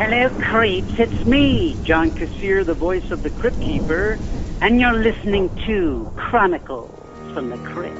Hello, creeps. It's me, John-Kassir, the voice of the Crypt Keeper, and you're listening to Chronicles from the Crypt.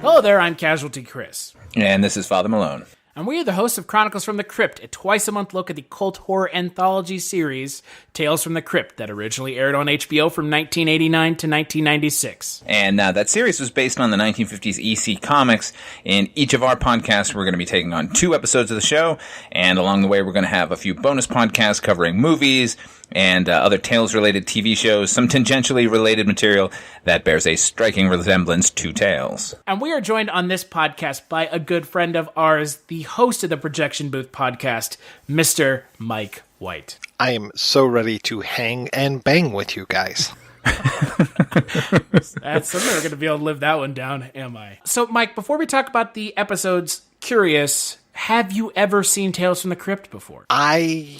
Hello there, I'm Casualty Chris. And this is Father Malone. And we are the hosts of Chronicles from the Crypt, a twice-a-month look at the cult horror anthology series, Tales from the Crypt, that originally aired on HBO from 1989 to 1996. And that series was based on the 1950s EC comics. In each of our podcasts, we're going to be taking on 2 episodes of the show, and along the way, we're going to have a few bonus podcasts covering movies and other Tales-related TV shows, some tangentially related material that bears a striking resemblance to Tales. And we are joined on this podcast by a good friend of ours, the host of the Projection Booth podcast, Mr. Mike White. I am so ready to hang and bang with you guys. I'm never going to be able to live that one down, am I? So, Mike, before we talk about the episodes, curious, have you ever seen Tales from the Crypt before? I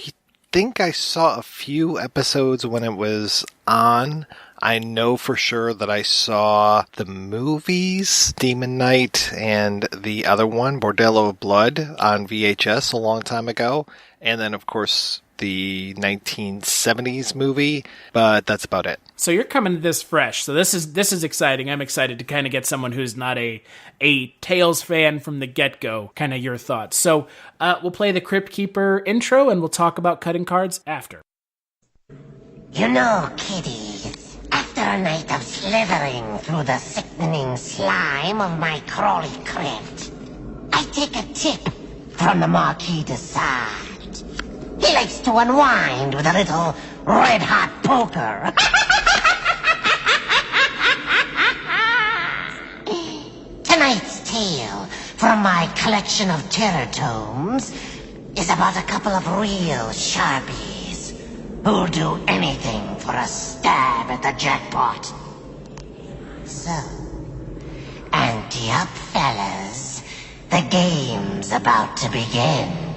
think I saw a few episodes when it was on. I know for sure that I saw the movies, Demon Knight, and the other one, Bordello of Blood, on VHS a long time ago. And then, of course, the 1970s movie, but that's about it. So you're coming to this fresh. So this is exciting. I'm excited to kind of get someone who's not a Tales fan from the get-go, kind of your thoughts. So we'll play the Crypt Keeper intro, and we'll talk about cutting cards after. You know, Kitty, after a night of slithering through the sickening slime of my crawly crypt, I take a tip from the Marquis de Sade. He likes to unwind with a little red-hot poker. Tonight's tale from my collection of terror tomes is about a couple of real sharpies who'll do anything for a stab at the jackpot. So, ante up, fellas. The game's about to begin.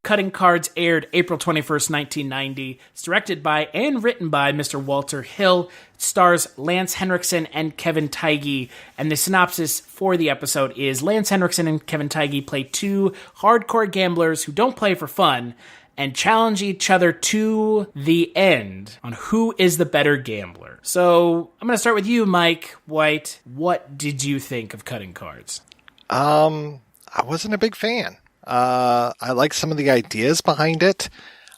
Cutting Cards aired April 21st, 1990. It's directed by and written by Mr. Walter Hill. It stars Lance Henriksen and Kevin Feige. And the synopsis for the episode is Lance Henriksen and Kevin Feige play 2 hardcore gamblers who don't play for fun and challenge each other to the end on who is the better gambler. So I'm going to start with you, Mike White. What did you think of Cutting Cards? I wasn't a big fan. I liked some of the ideas behind it.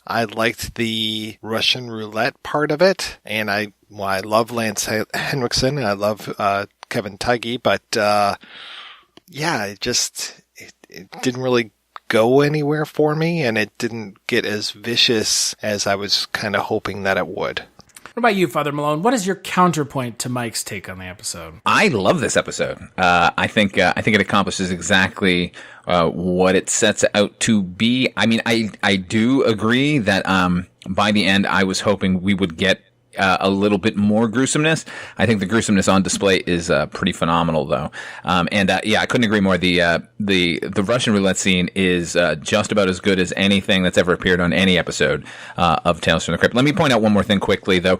I liked the Russian roulette part of it, and I love Lance Henriksen, and I love Kevin Feige, but it didn't really go anywhere for me, and it didn't get as vicious as I was kind of hoping that it would. What about you, Father Malone? What is your counterpoint to Mike's take on the episode? I love this episode. I think it accomplishes exactly what it sets out to be. I mean, I do agree that by the end, I was hoping we would get a little bit more gruesomeness. I think the gruesomeness on display is pretty phenomenal, though. I couldn't agree more. The Russian roulette scene is just about as good as anything that's ever appeared on any episode of Tales from the Crypt. Let me point out one more thing quickly, though.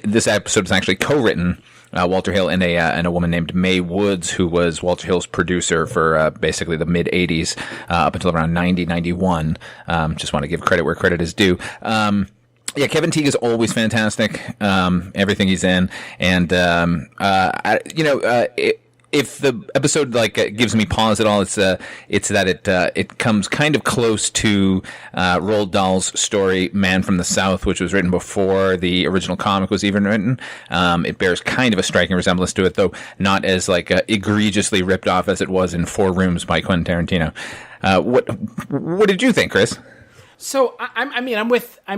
This episode is actually co-written. Walter Hill and a woman named Mae Woods, who was Walter Hill's producer for basically the mid 80s up until around 91. Just want to give credit where credit is due. Kevin Feige is always fantastic. Everything he's in, and if the episode gives me pause at all, it's that it comes kind of close to Roald Dahl's story "Man from the South," which was written before the original comic was even written. It bears kind of a striking resemblance to it, though not as egregiously ripped off as it was in 4 Rooms by Quentin Tarantino. What did you think, Chris? So I'm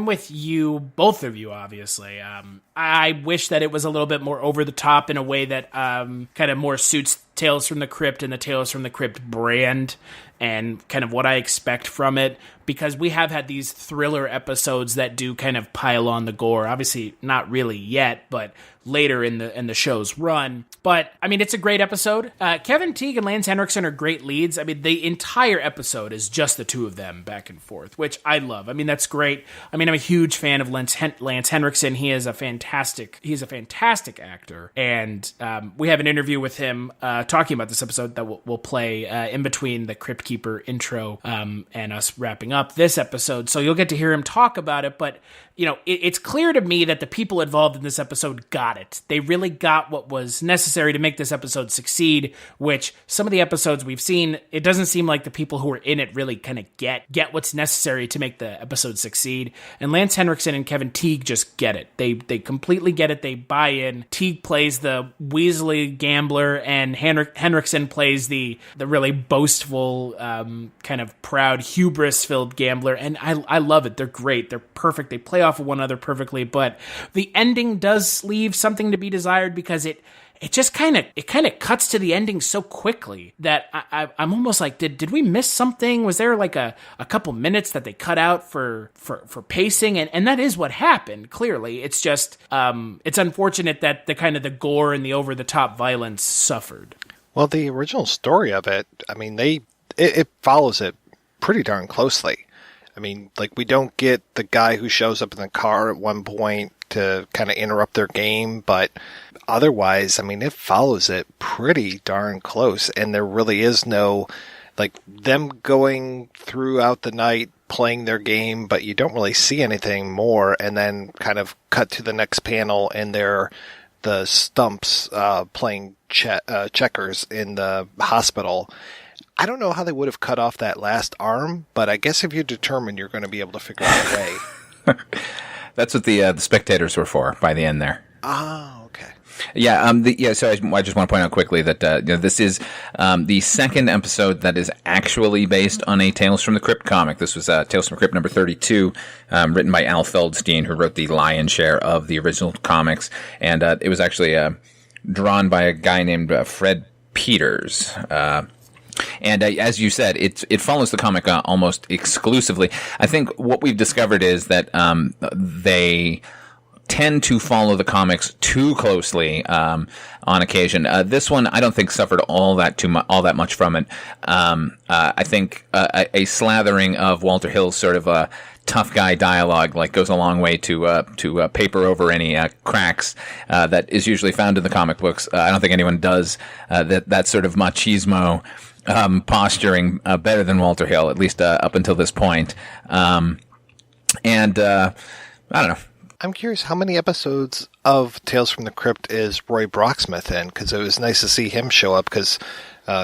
with you, both of you, obviously. I wish that it was a little bit more over the top in a way that kind of more suits Tales from the Crypt and the Tales from the Crypt brand and kind of what I expect from it, because we have had these thriller episodes that do kind of pile on the gore. Obviously, not really yet, but later in the show's run. But, I mean, it's a great episode. Kevin Teague and Lance Henriksen are great leads. I mean, the entire episode is just the two of them back and forth, which I love. I mean, that's great. I mean, I'm a huge fan of Lance Henriksen. He is a fantastic actor. And we have an interview with him talking about this episode that we'll play in between the Crypt Keeper intro and us wrapping up this episode. So you'll get to hear him talk about it. But, you know, it's clear to me that the people involved in this episode got it. They really got what was necessary to make this episode succeed, which some of the episodes we've seen, it doesn't seem like the people who are in it really kind of get what's necessary to make the episode succeed. And Lance Henriksen and Kevin Teague just get it. They completely get it. They buy in. Teague plays the Weasley gambler, and Henriksen plays the really boastful, kind of proud, hubris-filled gambler. And I love it. They're great. They're perfect. They play off of one another perfectly. But the ending does leave something to be desired, because it just kind of cuts to the ending so quickly that I'm almost like, did we miss something? Was there like a couple minutes that they cut out for pacing? And that is what happened. Clearly, it's just it's unfortunate that the gore and the over the top violence suffered. Well, the original story of it, I mean, it follows it pretty darn closely. I mean, like, we don't get the guy who shows up in the car at one point to kind of interrupt their game, but otherwise, I mean, it follows it pretty darn close, and there really is no, like, them going throughout the night playing their game, but you don't really see anything more, and then kind of cut to the next panel, and they're the Stumps playing checkers in the hospital. I don't know how they would have cut off that last arm, but I guess if you're determined, you're going to be able to figure out a way. That's what the spectators were for by the end there. Oh, okay. Yeah. So I just want to point out quickly that this is the second episode that is actually based on a Tales from the Crypt comic. This was Tales from the Crypt number 32, written by Al Feldstein, who wrote the lion's share of the original comics, and it was actually drawn by a guy named Fred Peters. And as you said, it follows the comic almost exclusively. I think what we've discovered is that they tend to follow the comics too closely on occasion. This one, I don't think, suffered all that much from it. I think a slathering of Walter Hill's sort of tough guy dialogue goes a long way to paper over any cracks that is usually found in the comic books. I don't think anyone does that sort of machismo posturing better than Walter Hill, at least up until this point. I don't know. I'm curious, how many episodes of Tales from the Crypt is Roy Brocksmith in? Because it was nice to see him show up, because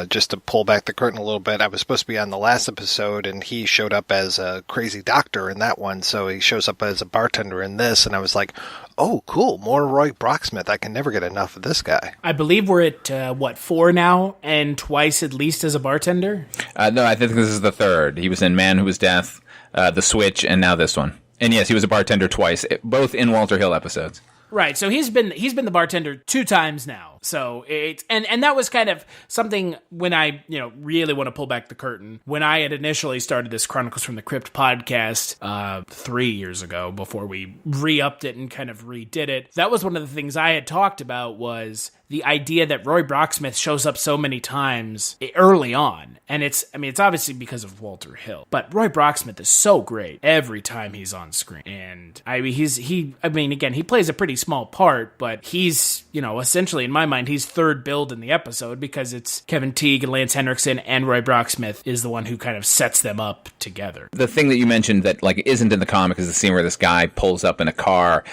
just to pull back the curtain a little bit, I was supposed to be on the last episode, and he showed up as a crazy doctor in that one, so he shows up as a bartender in this, and I was like, oh, cool, more Roy Brocksmith. I can never get enough of this guy. I believe we're at, 4 now, and twice at least as a bartender? No, I think this is the third. He was in Man Who Was Death, The Switch, and now this one. And yes, he was a bartender twice, both in Walter Hill episodes. Right, so he's been the bartender 2 times now. So it's and that was kind of something when I really want to pull back the curtain. When I had initially started this Chronicles from the Crypt podcast 3 years ago, before we re-upped it and kind of redid it, that was one of the things I had talked about, was the idea that Roy Brocksmith shows up so many times early on. And it's obviously because of Walter Hill, but Roy Brocksmith is so great every time he's on screen. And he plays a pretty small part, but he's, essentially in my mind, he's third billed in the episode, because it's Kevin Teague and Lance Henriksen, and Roy Brocksmith is the one who kind of sets them up together. The thing that you mentioned that isn't in the comic is the scene where this guy pulls up in a car.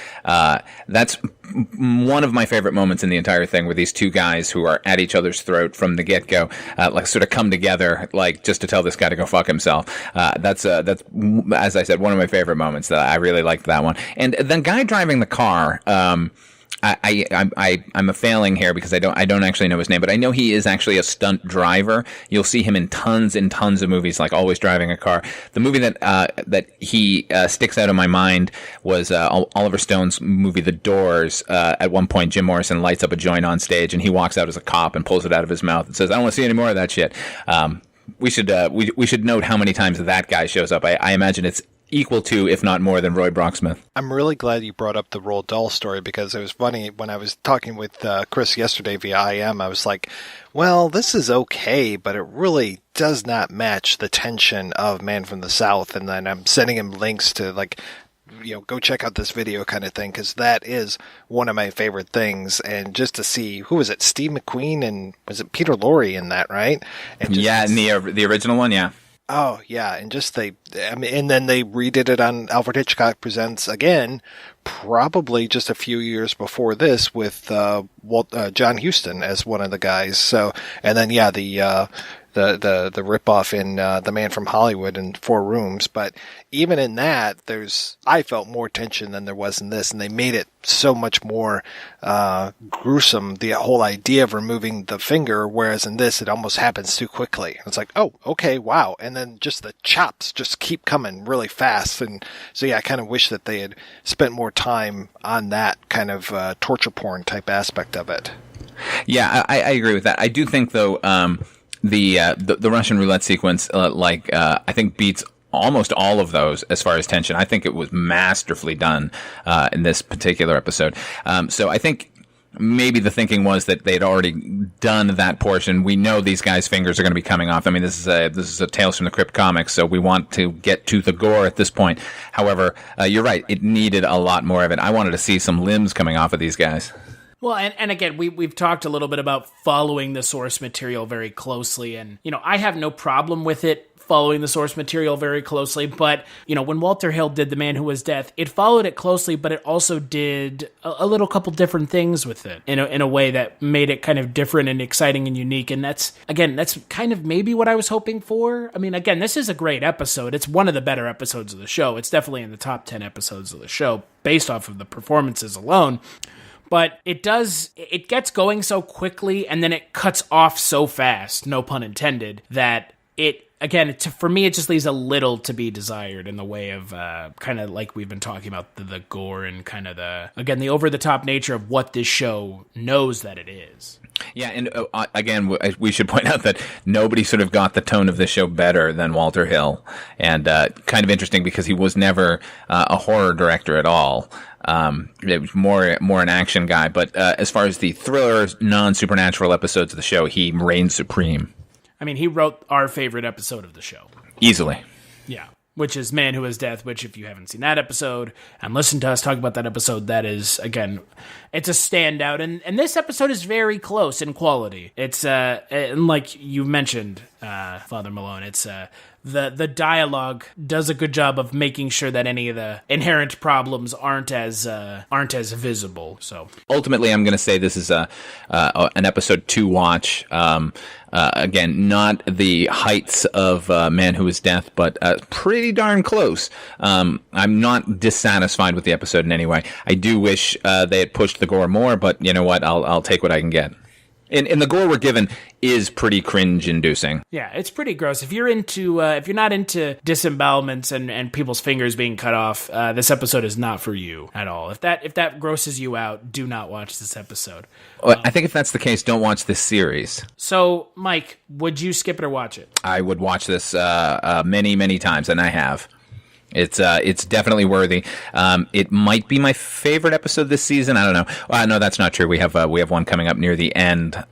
That's one of my favorite moments in the entire thing, where these two guys who are at each other's throat from the get-go, sort of come together, just to tell this guy to go fuck himself. That's as I said, one of my favorite moments. That I really liked that one. And the guy driving the car, I'm a failing here because I don't actually know his name, but I know he is actually a stunt driver. You'll see him in tons and tons of movies, always driving a car. The movie that he sticks out in my mind was Oliver Stone's movie The Doors. At one point, Jim Morrison lights up a joint on stage, and he walks out as a cop and pulls it out of his mouth and says, "I don't want to see any more of that shit." We should we should note how many times that guy shows up. I imagine it's equal to, if not more than, Roy Brocksmith. I'm really glad you brought up the Roald Dahl story, because it was funny when I was talking with Chris yesterday via IM. I was like, well, this is okay, but it really does not match the tension of Man from the South. And then I'm sending him links to, like, go check out this video kind of thing, because that is one of my favorite things. And just to see, who was it, Steve McQueen, and was it Peter Lorre in that, right? And yeah, in the original one, yeah. Oh, yeah, and and then they redid it on Alfred Hitchcock Presents again, probably just a few years before this, with John Huston as one of the guys. So, and then the ripoff in The Man from Hollywood in 4 Rooms. But even in that, I felt more tension than there was in this, and they made it so much more gruesome, the whole idea of removing the finger, whereas in this, it almost happens too quickly. It's like, oh, okay, wow. And then just the chops just keep coming really fast. And so, yeah, I kind of wish that they had spent more time on that kind of torture porn type aspect of it. Yeah, I agree with that. I do think, though, the Russian roulette sequence, I think beats almost all of those as far as tension. I think it was masterfully done in this particular episode. So I think maybe the thinking was that they'd already done that portion. We know these guys' fingers are going to be coming off. I mean, this is a Tales from the Crypt comic, so we want to get to the gore at this point. However, you're right; it needed a lot more of it. I wanted to see some limbs coming off of these guys. Well, and again, we've talked a little bit about following the source material very closely, and, I have no problem with it following the source material very closely, but, when Walter Hill did The Man Who Was Death, it followed it closely, but it also did a little couple different things with it in a way that made it kind of different and exciting and unique, and that's kind of maybe what I was hoping for. I mean, again, this is a great episode. It's one of the better episodes of the show. It's definitely in the top 10 episodes of the show, based off of the performances alone. But it gets going so quickly, and then it cuts off so fast, no pun intended, that for me, it just leaves a little to be desired in the way of kind of like we've been talking about the gore and kind of the over-the-top nature of what this show knows that it is. Yeah, and again, we should point out that nobody sort of got the tone of this show better than Walter Hill, and kind of interesting because he was never a horror director at all. It was more an action guy, but as far as the thriller, non-supernatural episodes of the show, he reigned supreme. I mean, he wrote our favorite episode of the show. Easily. Yeah. Which is Man Who Was Death, which, if you haven't seen that episode and listened to us talk about that episode, that is, again, it's a standout. And this episode is very close in quality. It's, and like you mentioned, Father Malone, it's, the dialogue does a good job of making sure that any of the inherent problems aren't as visible. So ultimately, I'm going to say this is an episode to watch. Again, not the heights of Man Who Was Death, but pretty darn close. I'm not dissatisfied with the episode in any way. I do wish they had pushed the gore more, but you know what? I'll take what I can get. And the gore we're given is pretty cringe-inducing. Yeah, it's pretty gross. If you're not into disembowelments and people's fingers being cut off, this episode is not for you at all. If that grosses you out, do not watch this episode. I think if that's the case, don't watch this series. So, Mike, would you skip it or watch it? I would watch this many, many times, and I have. It's definitely worthy. It might be my favorite episode this season. I don't know. No, that's not true. We have one coming up near the end,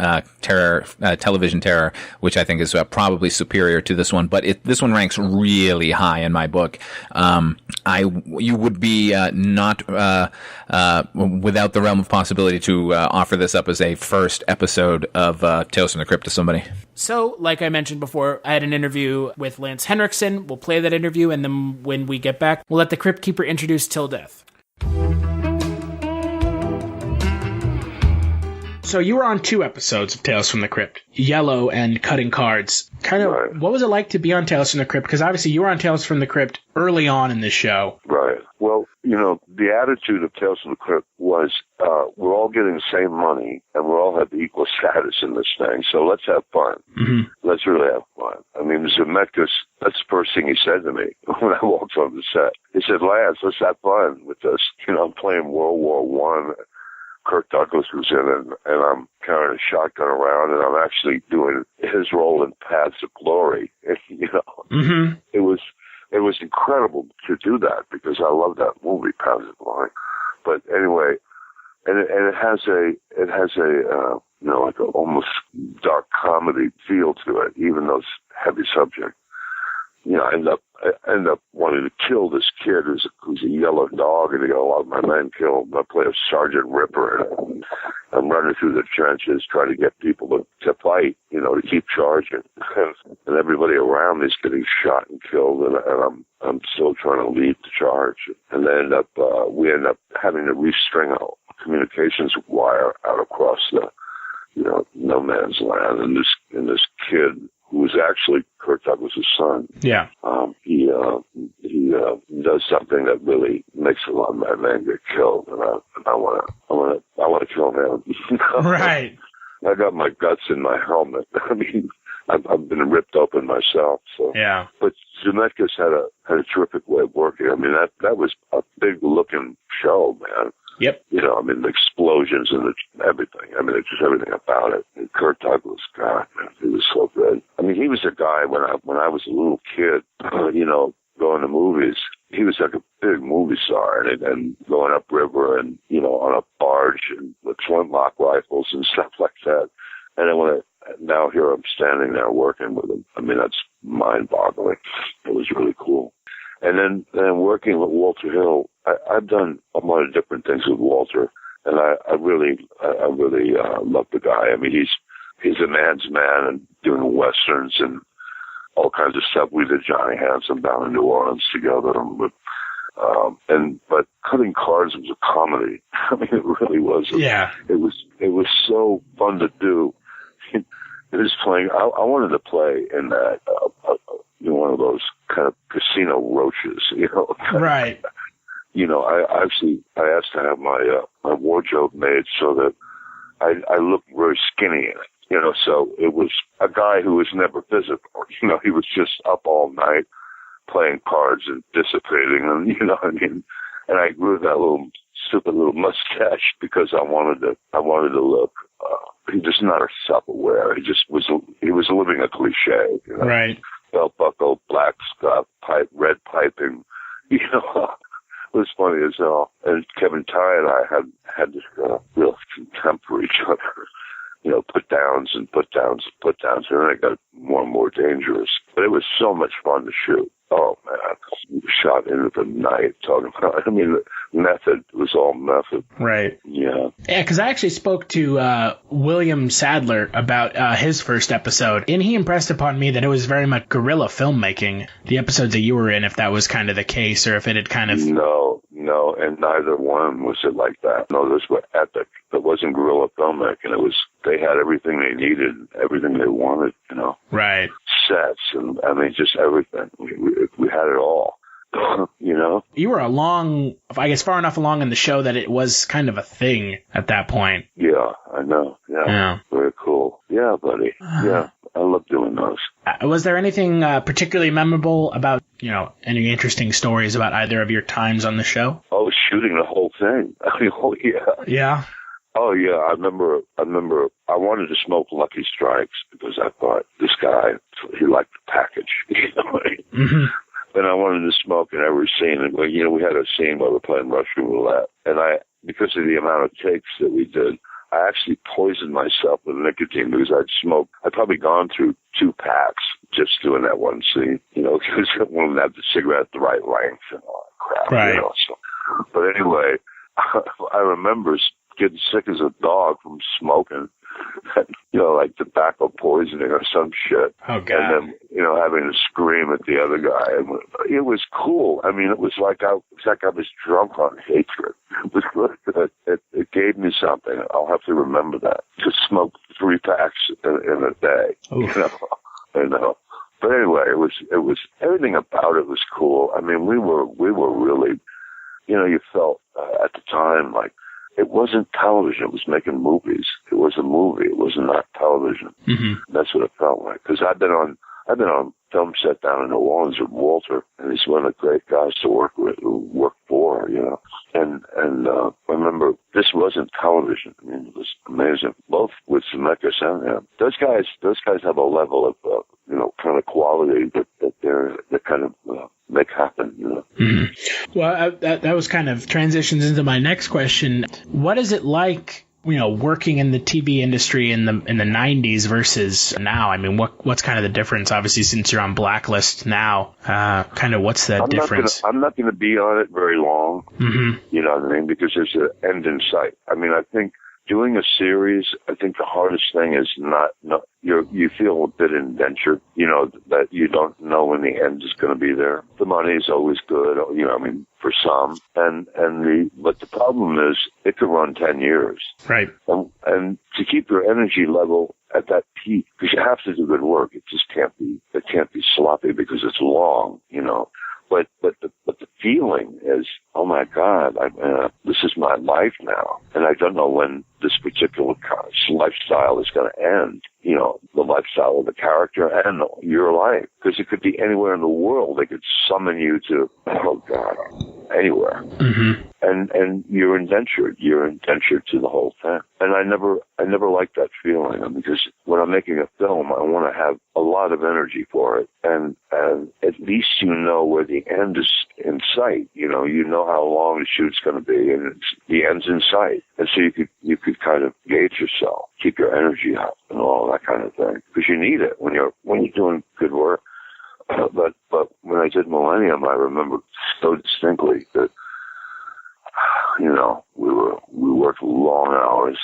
Television Terror, which I think is probably superior to this one. But this one ranks really high in my book. You would be not without the realm of possibility to offer this up as a first episode of Tales from the Crypt to somebody. So, like I mentioned before, I had an interview with Lance Henriksen. We'll play that interview, and then when we get back, we'll let the Crypt Keeper introduce Till Death. So you were on 2 episodes of Tales from the Crypt, Yellow and Cutting Cards. Right. What was it like to be on Tales from the Crypt? Because obviously you were on Tales from the Crypt early on in this show. Right. Well, the attitude of Tales from the Crypt was we're all getting the same money and we all have equal status in this thing, so let's have fun. Mm-hmm. Let's really have fun. I mean, Zemeckis, that's the first thing he said to me when I walked on the set. He said, Lance, let's have fun with this. I'm playing World War I Kirk Douglas was in it, and I'm carrying a shotgun around, and I'm actually doing his role in Paths of Glory. You know, it was incredible to do that because I love that movie, Paths of Glory. But anyway, and it has a you know, like a almost dark comedy feel to it, even though it's heavy subject. You know, I end up wanting to kill this kid who's a yellow dog, and they go, "Well, my man killed." I play a Sergeant Ripper, and I'm running through the trenches trying to get people to fight, you know, to keep charging, and everybody around me is getting shot and killed, and I'm still trying to lead the charge, and then we end up having to restring a communications wire out across the, you know, no man's land, and this kid, who was actually Kirk Douglas' son. Yeah. He does something that really makes a lot of my men get killed, and I want to kill him. Right. I got my guts in my helmet. I mean, I've been ripped open myself. So. Yeah. But Zemeckis had a terrific way of working. I mean, that was a big looking show, man. Yep. You know, I mean, the explosions and everything. I mean, it's just everything about it. And Kirk Douglas, God, man, he was so good. I mean, he was a guy when I was a little kid, you know, going to movies. He was like a big movie star, and going upriver and, you know, on a barge and with flintlock rifles and stuff like that. And then now here I'm standing there working with him. I mean, that's mind-boggling. It was really cool. And then working with Walter Hill, I've done a lot of different things with Walter, and I really love the guy. I mean, he's a man's man and doing westerns and all kinds of stuff. We did Johnny Handsome down in New Orleans together, but Cutting Cards was a comedy. I mean, it really was. Yeah. It was so fun to do. It was playing. I wanted to play in that. You know, one of those kind of casino roaches, you know. Right. You know, I asked to have my wardrobe made so that I looked very skinny in it. You know, so it was a guy who was never physical. You know, he was just up all night playing cards and dissipating, and you know what I mean. And I grew that little stupid little mustache because I wanted to look. He just not self-aware. He was living a cliche. You know? Right. Belt buckle, black scuff, red piping, you know. It was funny as hell. And Kevin Ty and I had this real contempt for each other. You know, put downs. And then it got more and more dangerous. But it was so much fun to shoot. Oh, man. We shot into the night talking about, I mean, method was all method. Right. Yeah. Yeah, because I actually spoke to William Sadler about his first episode, and he impressed upon me that it was very much guerrilla filmmaking, the episodes that you were in, if that was kind of the case, or if it had kind of... No, and neither one was it like that. No, those were epic. It wasn't guerrilla filmmaking. They had everything they needed, everything they wanted, you know. Right. Sets, and I mean, just everything. We had it all. You know? You were far enough along in the show that it was kind of a thing at that point. Yeah, I know. Yeah. Very cool. Yeah, buddy. Yeah, I love doing those. Was there anything particularly memorable about, you know, any interesting stories about either of your times on the show? Oh, shooting the whole thing. I mean, oh, yeah. Yeah? Oh, yeah. I remember I wanted to smoke Lucky Strikes because I thought this guy, he liked the package. You know what I mean? Mm-hmm. And I wanted to smoke in every scene. And, you know, we had a scene where we were playing Russian roulette. And because of the amount of takes that we did, I actually poisoned myself with nicotine because I'd probably gone through 2 packs just doing that one scene, you know, because I wanted to have the cigarette at the right length and all that crap. Right. You know, so. But anyway, I remember getting sick as a dog from smoking, you know, like tobacco poisoning or some shit. Oh, God. And then, you know, having to scream at the other guy. And it was cool. I mean, it was like I was drunk on hatred. It was good. It gave me something. I'll have to remember that. To smoke 3 packs in a day. Oof. You know. But anyway, it was everything about it was cool. I mean, we were really, you know, you felt at the time like it wasn't television. It was making movies. It was a movie. It was not television. Mm-hmm. That's what it felt like. Because I've been on film set down in New Orleans with Walter, and he's one of the great guys to work for. there, And I remember this wasn't television. I mean, it was amazing. Both with Zemeckis and him. Those guys have a level of, kind of quality that they kind of make happen, Mm-hmm. Well, that was kind of transitions into my next question. What is it like, working in the TV industry in the 90s versus now? I mean, what's kind of the difference? Obviously, since you're on Blacklist now, kind of what's the difference? I'm not going to be on it very long. Mm-hmm. You know what I mean? Because there's an end in sight. I mean, I think doing a series, I think the hardest thing is you feel a bit indentured, that you don't know when the end is going to be there. The money is always good, for some. But the problem is it could run 10 years. Right. And to keep your energy level at that peak, because you have to do good work. It just can't be sloppy because it's long, But the feeling is, oh my God, this is my life now, and I don't know when this particular lifestyle is going to end. The lifestyle of the character and your life, because it could be anywhere in the world. They could summon you to, oh God, anywhere, mm-hmm. and you're indentured. You're indentured to the whole thing. And I never liked that feeling, because when I'm making a film, I want to have a lot of energy for it, and at least where the end is in sight. You know how long the shoot's going to be, and the end's in sight, and so you could kind of gauge yourself, keep your energy up, and all that kind of thing, because you need it when you're doing good work. But when I did Millennium, I remember so distinctly that we worked long hours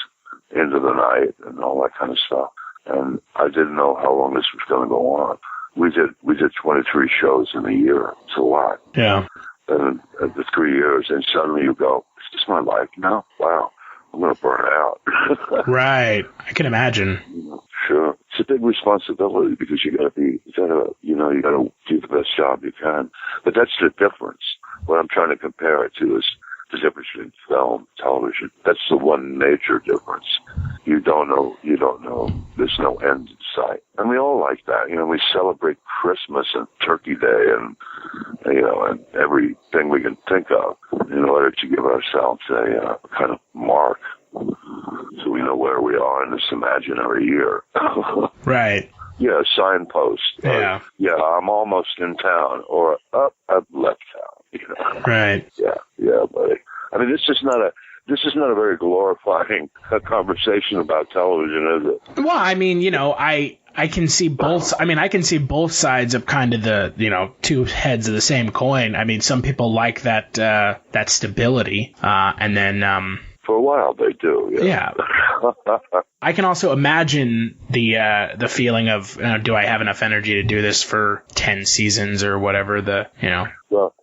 into the night and all that kind of stuff, and I didn't know how long this was going to go on. We did 23 shows in a year. It's a lot. Yeah. And the 3 years, and suddenly you go, is this my life now? Wow, I'm going to burn out. Right. I can imagine. Sure. It's a big responsibility, because you got to do the best job you can. But that's the difference. What I'm trying to compare it to is the difference between film, television. That's the one major difference. You don't know. There's no end in sight. And we all like that. We celebrate Christmas and Turkey Day and everything we can think of in order to give ourselves a kind of mark, so we know where we are in this imaginary year. Right. Yeah, signpost. Yeah. I'm almost in town, or I've left town. Right. Yeah, buddy. I mean, this is not a very glorifying conversation about television, is it? Well, I mean, I can see both. I mean, I can see both sides of kind of the two heads of the same coin. I mean, some people like that stability, and then for a while they do. Yeah. I can also imagine the feeling of, do I have enough energy to do this for 10 seasons or whatever Well,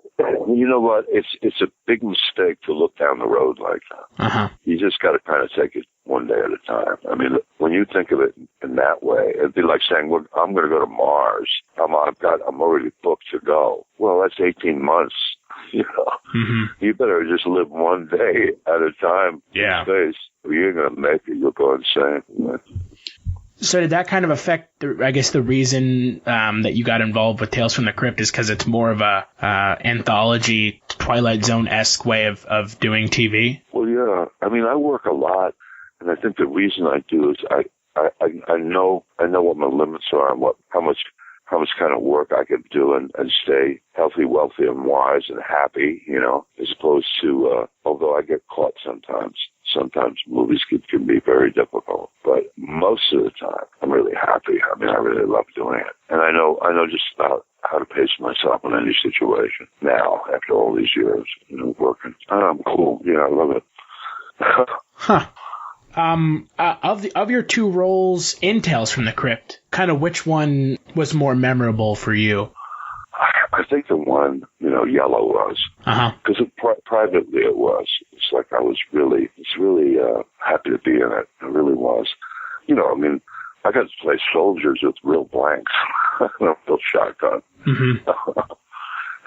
you know what? It's a big mistake to look down the road like that. Uh-huh. You just got to kind of take it one day at a time. I mean, when you think of it in that way, it'd be like saying, "Well, I'm going to go to Mars. I'm already booked to go." Well, that's 18 months. Mm-hmm. You better just live one day at a time in space. You ain't going to make it. You'll go insane. So did that kind of affect, the reason that you got involved with Tales from the Crypt is because it's more of a anthology, Twilight Zone-esque way of doing TV? Well, yeah. I mean, I work a lot, and I think the reason I do is I know what my limits are and how much kind of work I can do and stay healthy, wealthy, and wise and happy, as opposed to, although I get caught sometimes. Sometimes movies can be very difficult, but most of the time I'm really happy. I mean, I really love doing it. And I know just about how to pace myself in any situation now after all these years, working. I'm cool. Yeah, I love it. Huh. Of your two roles in Tales from the Crypt, kind of which one was more memorable for you? I think the one, Yellow was. Uh-huh. Because privately it was. It's like I was really happy to be in it. It really was. I mean, I got to play soldiers with real blanks. I don't feel shotgun. Mm-hmm.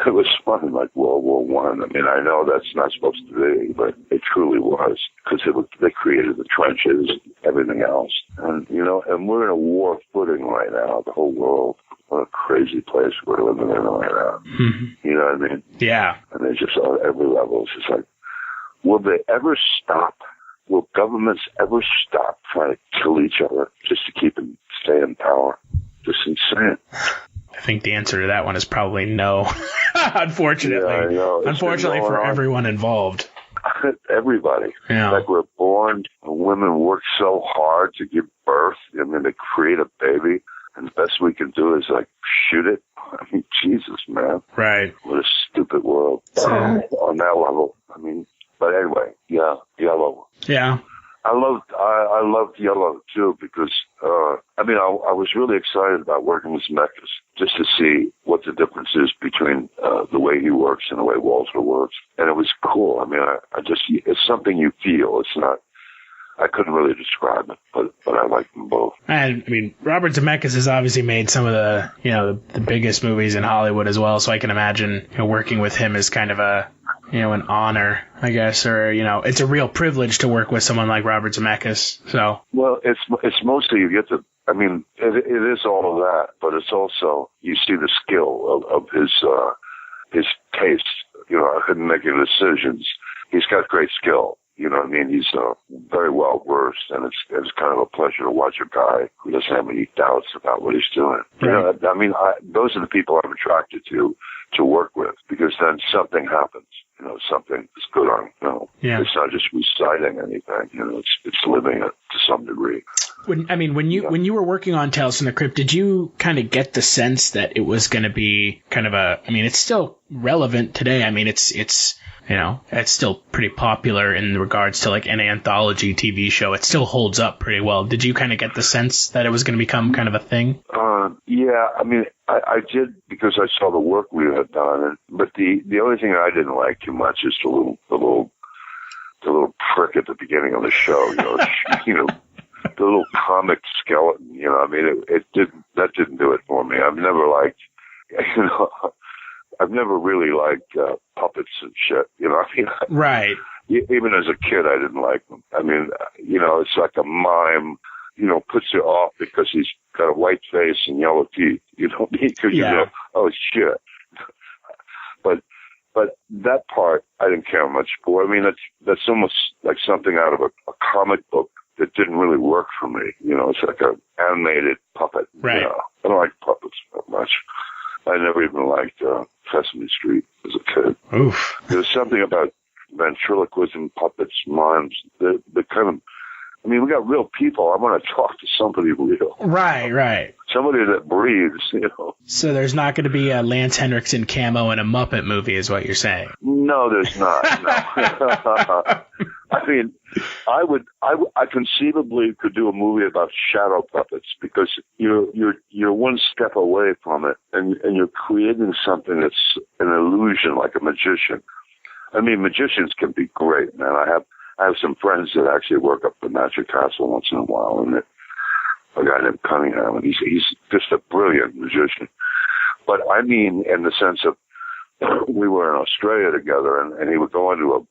It was fun, like World War I. I mean, I know that's not supposed to be, but it truly was, because they created the trenches, everything else. And, and we're in a war footing right now, the whole world. What a crazy place we're living in right now. Mm-hmm. You know what I mean? Yeah. I it's just on every level. It's just like, will they ever stop? Will governments ever stop trying to kill each other just to keep them stay in power? Just insane. I think the answer to that one is probably no. Unfortunately. Yeah, I know. Unfortunately for everyone involved. Everybody. Yeah. Like we're born, women work so hard to give birth, and then they create a baby, and the best we can do is like shoot it. I mean, Jesus, man. Right. What a stupid world. On that level. I mean, but anyway, yeah, Yellow. Yeah. I loved Yellow too because I was really excited about working with Zemeckis just to see what the difference is between the way he works and the way Walter works, and it was cool. I mean, I just it's something you feel. It's not. I couldn't really describe it, but I like them both. And I mean, Robert Zemeckis has obviously made some of the the biggest movies in Hollywood as well. So I can imagine working with him is kind of a an honor, I guess, or it's a real privilege to work with someone like Robert Zemeckis. So well, it's mostly you get to. I mean, it is all of that, but it's also you see the skill of his taste. In making decisions, he's got great skill. You know what I mean? He's very well versed, and it's kind of a pleasure to watch a guy who doesn't have any doubts about what he's doing. Right. Those are the people I'm attracted to work with, because then something happens. Something is good on film. Yeah. It's not just reciting anything. It's living it to some degree. When you were working on Tales from the Crypt, did you kind of get the sense that it was going to be kind of it's still relevant today. I mean, it's still pretty popular in regards to like an anthology TV show. It still holds up pretty well. Did you kind of get the sense that it was going to become kind of a thing? Yeah, I mean, I did, because I saw the work we had done. But the only thing I didn't like too much is the little prick at the beginning of the show. The little comic skeleton. I mean, that didn't do it for me. I've never liked, I've never really liked puppets and shit. Right. Even as a kid, I didn't like them. I mean, it's like a mime, puts you off because he's got a white face and yellow teeth. Because you go, oh shit. But that part I didn't care much for. I mean, that's almost like something out of a comic book that didn't really work for me. It's like an animated puppet. Right. I don't like puppets that much. I never even liked Sesame Street as a kid. Oof. There's something about ventriloquism, puppets, mimes, the kind of, I mean, we got real people. I want to talk to somebody real. Right. Somebody that breathes, So there's not going to be a Lance Henriksen camo in a Muppet movie, is what you're saying? No, there's not. No. I mean, I conceivably could do a movie about shadow puppets, because you're one step away from it, and you're creating something that's an illusion, like a magician. I mean, magicians can be great, man. I have some friends that actually work up the Magic Castle once in a while, and a guy named Cunningham, and he's just a brilliant magician. But I mean, in the sense of, we were in Australia together, and we would go into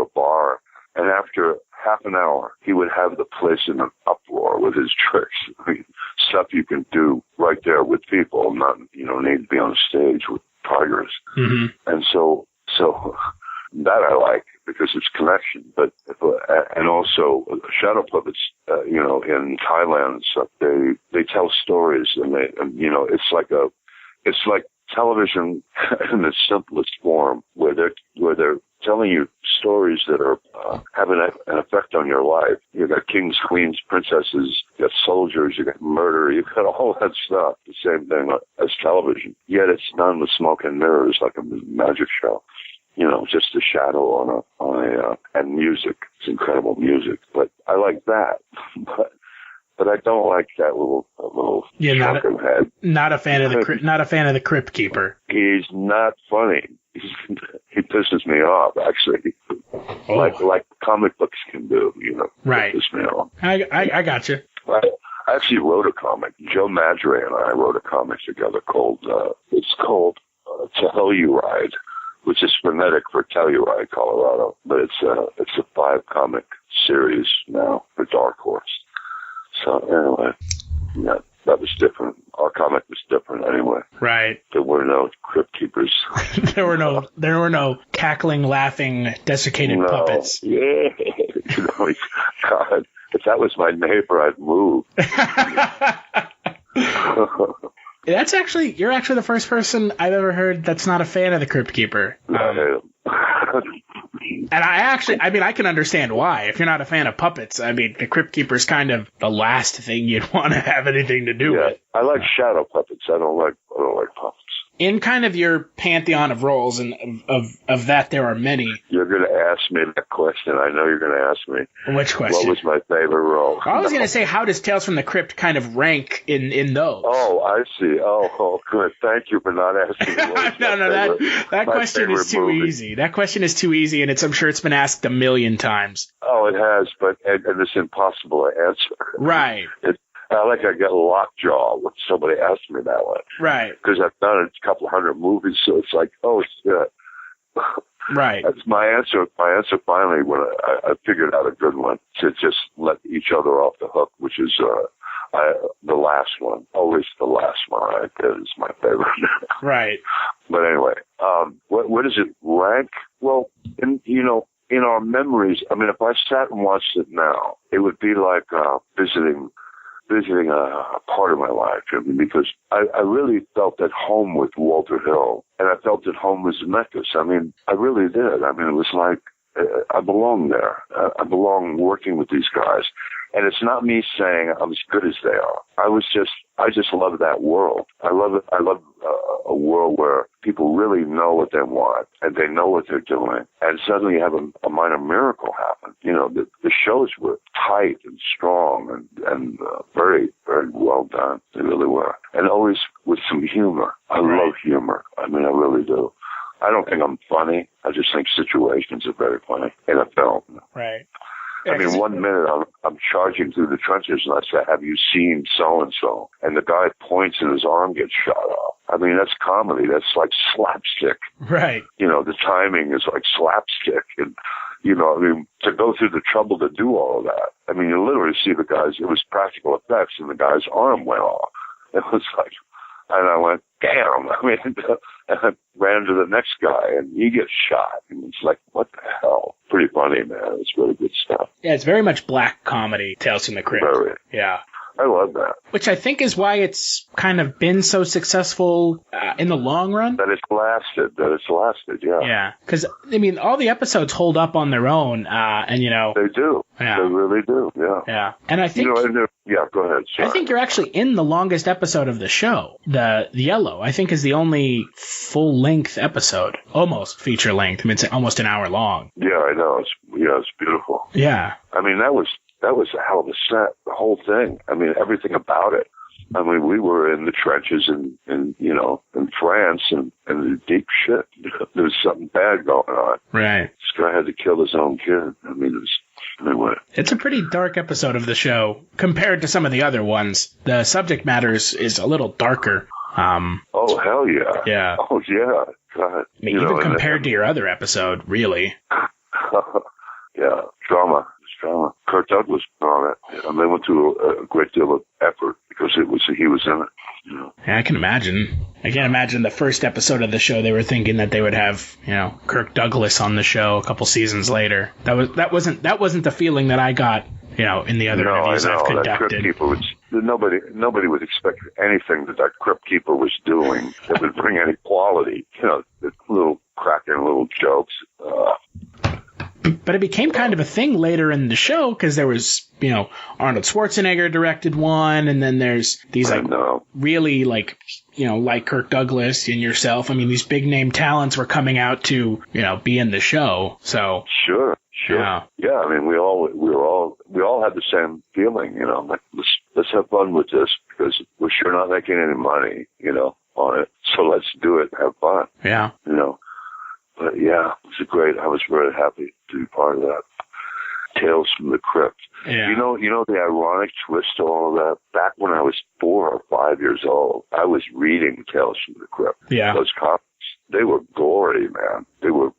a bar, and after half an hour, he would have the place in an uproar with his tricks. I mean, stuff you can do right there with people, not need to be on stage with tigers. Mm-hmm. And so that I like, because it's connection. But and also shadow puppets, in Thailand and stuff, they tell stories, and it's like television in its simplest form, where they're telling you stories that are have an effect on your life. You got kings, queens, princesses, you got soldiers, you got murder, you got all that stuff. The same thing as television. Yet it's done with smoke and mirrors, like a magic show. Just a shadow and music. It's incredible music. But I like that. But I don't like that little shrunken head. Not a fan of the Crypt Keeper. He's not funny. He pisses me off, actually. Oh. Like comic books can do, Right. Piss me off. I got you. I actually wrote a comic. Joe Madre and I wrote a comic together called Telluride, which is phonetic for Telluride, Colorado. But it's a 5-comic series now for Dark Horse. So anyway, yeah. that was different. Our comic was different anyway. Right. There were no crypt keepers. there were no cackling, laughing, desiccated puppets. Yeah. God, if that was my neighbor, I'd move. You're actually the first person I've ever heard that's not a fan of the Crypt Keeper. And I can understand why. If you're not a fan of puppets, the Crypt Keeper's kind of the last thing you'd want to have anything to do with. I like shadow puppets. I don't like puppets. In kind of your pantheon of roles, and of that there are many. You're going to ask me that question. I know you're going to ask me. Which question? What was my favorite role? I was going to say, how does Tales from the Crypt kind of rank in those? Oh, I see. Oh, good. Thank you for not asking me. That question is too easy. That question is too easy, and I'm sure it's been asked a million times. Oh, it has, but and it's impossible to answer. Right. I get lockjaw when somebody asks me that one. Right. Because I've done a couple hundred movies, so it's like, oh, shit. Right. That's my answer. My answer finally when I figured out a good one to just let each other off the hook, which is the last one. Always the last one I did is my favorite. Right. But anyway, where does it rank? Well, in our memories, if I sat and watched it now, it would be like visiting a part of my life, because I really felt at home with Walter Hill, and I felt at home with Zemeckis. I really did. It was like I belong there. I belong working with these guys. And it's not me saying I'm as good as they are. I just love that world. I love it. I love a world where people really know what they want and they know what they're doing. And suddenly you have a minor miracle happen. The shows were tight and strong and very, very well done. They really were. And always with some humor. I love humor. I really do. I don't think I'm funny. I just think situations are very funny in a film. Right. 1 minute I'm charging through the trenches and I say, have you seen so-and-so? And the guy points and his arm gets shot off. That's comedy. That's like slapstick. Right. The timing is like slapstick. And, to go through the trouble to do all of that. You literally see the guys, it was practical effects and the guy's arm went off. It was like, and I went, damn. And I ran to the next guy, and he gets shot. And it's like, what the hell? Pretty funny, man. It's really good stuff. Yeah, it's very much black comedy, Tales from the Crypt. Very. Yeah. I love that. Which I think is why it's kind of been so successful in the long run. That it's lasted, yeah. Yeah, because, all the episodes hold up on their own, and, They do. Yeah. They really do, yeah. Yeah. And I think... yeah, go ahead. Sorry. I think you're actually in the longest episode of the show. The Yellow, I think, is the only full-length episode. Almost feature-length. It's almost an hour long. Yeah, I know. It's beautiful. Yeah. That was a hell of a set, the whole thing. Everything about it. We were in the trenches in France and the deep shit. There was something bad going on. Right. This guy had to kill his own kid. Anyway. It's a pretty dark episode of the show compared to some of the other ones. The subject matter is a little darker. Oh, hell yeah. Yeah. Oh, yeah. God. Even compared to your other episode, really. Yeah. Drama. Kirk Douglas on it. And they went through a great deal of effort because he was in it. Yeah, I can imagine. I can't imagine the first episode of the show they were thinking that they would have, Kirk Douglas on the show a couple seasons later. That wasn't the feeling that I got, in the other interviews I've conducted. Nobody would expect anything that Crypt Keeper was doing that would bring any quality. The little cracking little jokes. But it became kind of a thing later in the show because there was, Arnold Schwarzenegger directed one, and then there's these really like Kirk Douglas and yourself. These big name talents were coming out to, be in the show. So sure. Yeah. We all had the same feeling, like let's have fun with this because we're sure not making any money, on it. So let's do it and have fun. Yeah. But yeah, I was very happy to be part of that. Tales from the Crypt. Yeah. You know the ironic twist to all of that? Back when I was 4 or 5 years old, I was reading Tales from the Crypt. Yeah. Those comics, they were gory, man. They were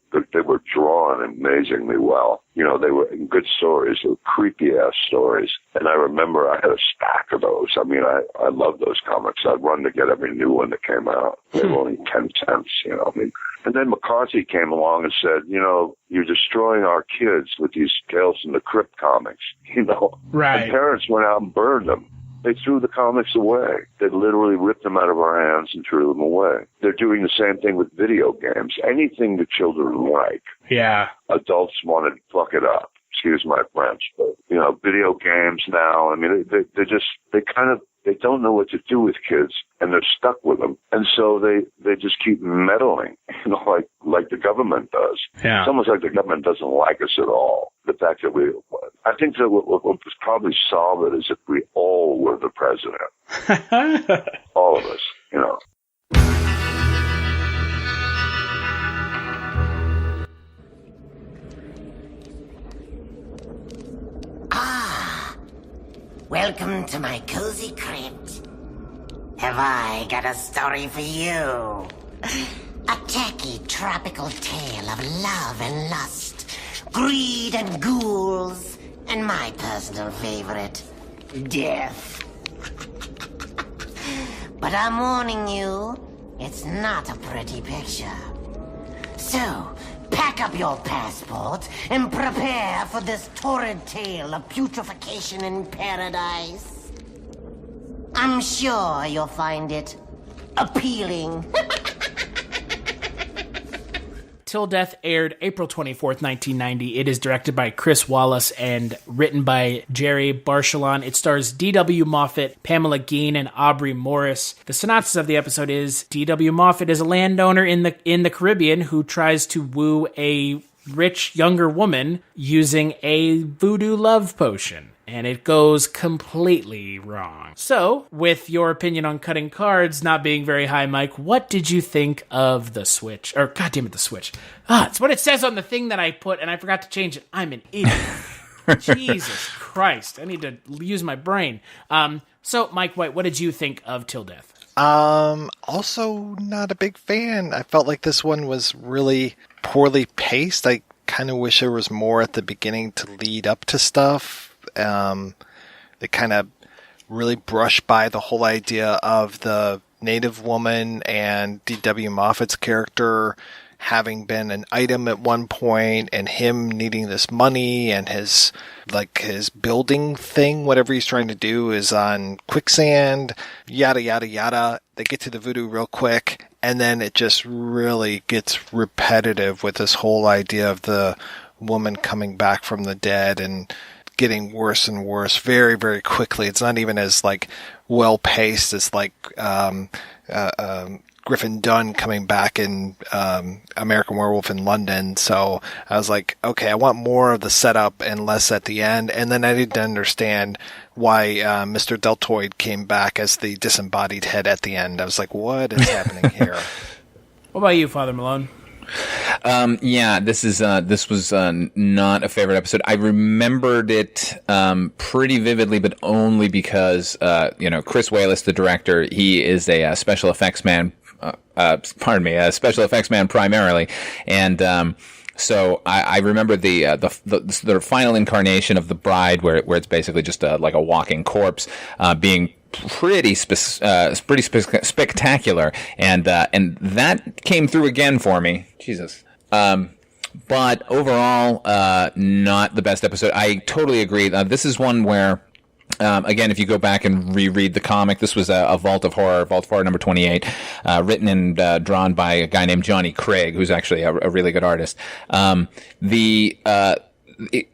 drawn drawn amazingly well. You know, they were good stories, they were creepy-ass stories. And I remember I had a stack of those. I mean, I loved those comics. I'd run to get every new one that came out. They were only 10 cents, you know. I mean, and then McCarthy came along and said, you know, you're destroying our kids with these Tales from the Crypt comics, you know. Right. And parents went out and burned them. They threw the comics away. They literally ripped them out of our hands and threw them away. They're doing the same thing with video games. Anything the children like. Yeah. Adults want to fuck it up. Excuse my French, but, you know, video games now, I mean, they don't know what to do with kids, and they're stuck with them. And so they just keep meddling, you know, like the government does. Yeah. It's almost like the government doesn't like us at all. The fact that I think that what would probably solve it is if we all were the president. All of us, you know. Welcome to my cozy crypt. Have I got a story for you? A tacky tropical tale of love and lust, greed and ghouls, and my personal favorite, death. But I'm warning you, it's not a pretty picture. So, pack up your passport and prepare for this torrid tale of putrefaction in paradise. I'm sure you'll find it appealing. Till Death aired April 24th, 1990. It is directed by Chris Wallace and written by Jerry Barchelon. It stars dw-moffett, Pamela Geen, and Aubrey Morris. The synopsis of the episode is dw-moffett is a landowner in the Caribbean who tries to woo a rich younger woman using a voodoo love potion. And it goes completely wrong. So, with your opinion on cutting cards not being very high, Mike, what did you think of the Switch? Or, goddammit, the Switch. It's what it says on the thing that I put, and I forgot to change it. I'm an idiot. Jesus Christ. I need to use my brain. So, Mike White, what did you think of Till Death? Also not a big fan. I felt like this one was really poorly paced. I kind of wish there was more at the beginning to lead up to stuff. They kind of really brush by the whole idea of the native woman and dw-moffett's character having been an item at one point, and him needing this money, and his building thing, whatever he's trying to do, is on quicksand, yada yada yada. They get to the voodoo real quick, and then it just really gets repetitive with this whole idea of the woman coming back from the dead and getting worse and worse very, very quickly. It's not even as well paced as Griffin Dunn coming back in American Werewolf in London. So I was like, okay, I want more of the setup and less at the end. And then I didn't understand why Mr. Deltoid came back as the disembodied head at the end. I was like, what is happening here? What about you, Father Malone? This was not a favorite episode. I remembered it pretty vividly, but only because Chris Wallace, the director, he is a special effects man. A special effects man primarily, and so I remember the final incarnation of the bride, where it's basically just like a walking corpse, being pretty spectacular, and that came through again for me. Jesus. But overall, not the best episode. I totally agree. This is one where, again, if you go back and reread the comic, this was a Vault of Horror number 28, written and drawn by a guy named Johnny Craig, who's actually a really good artist.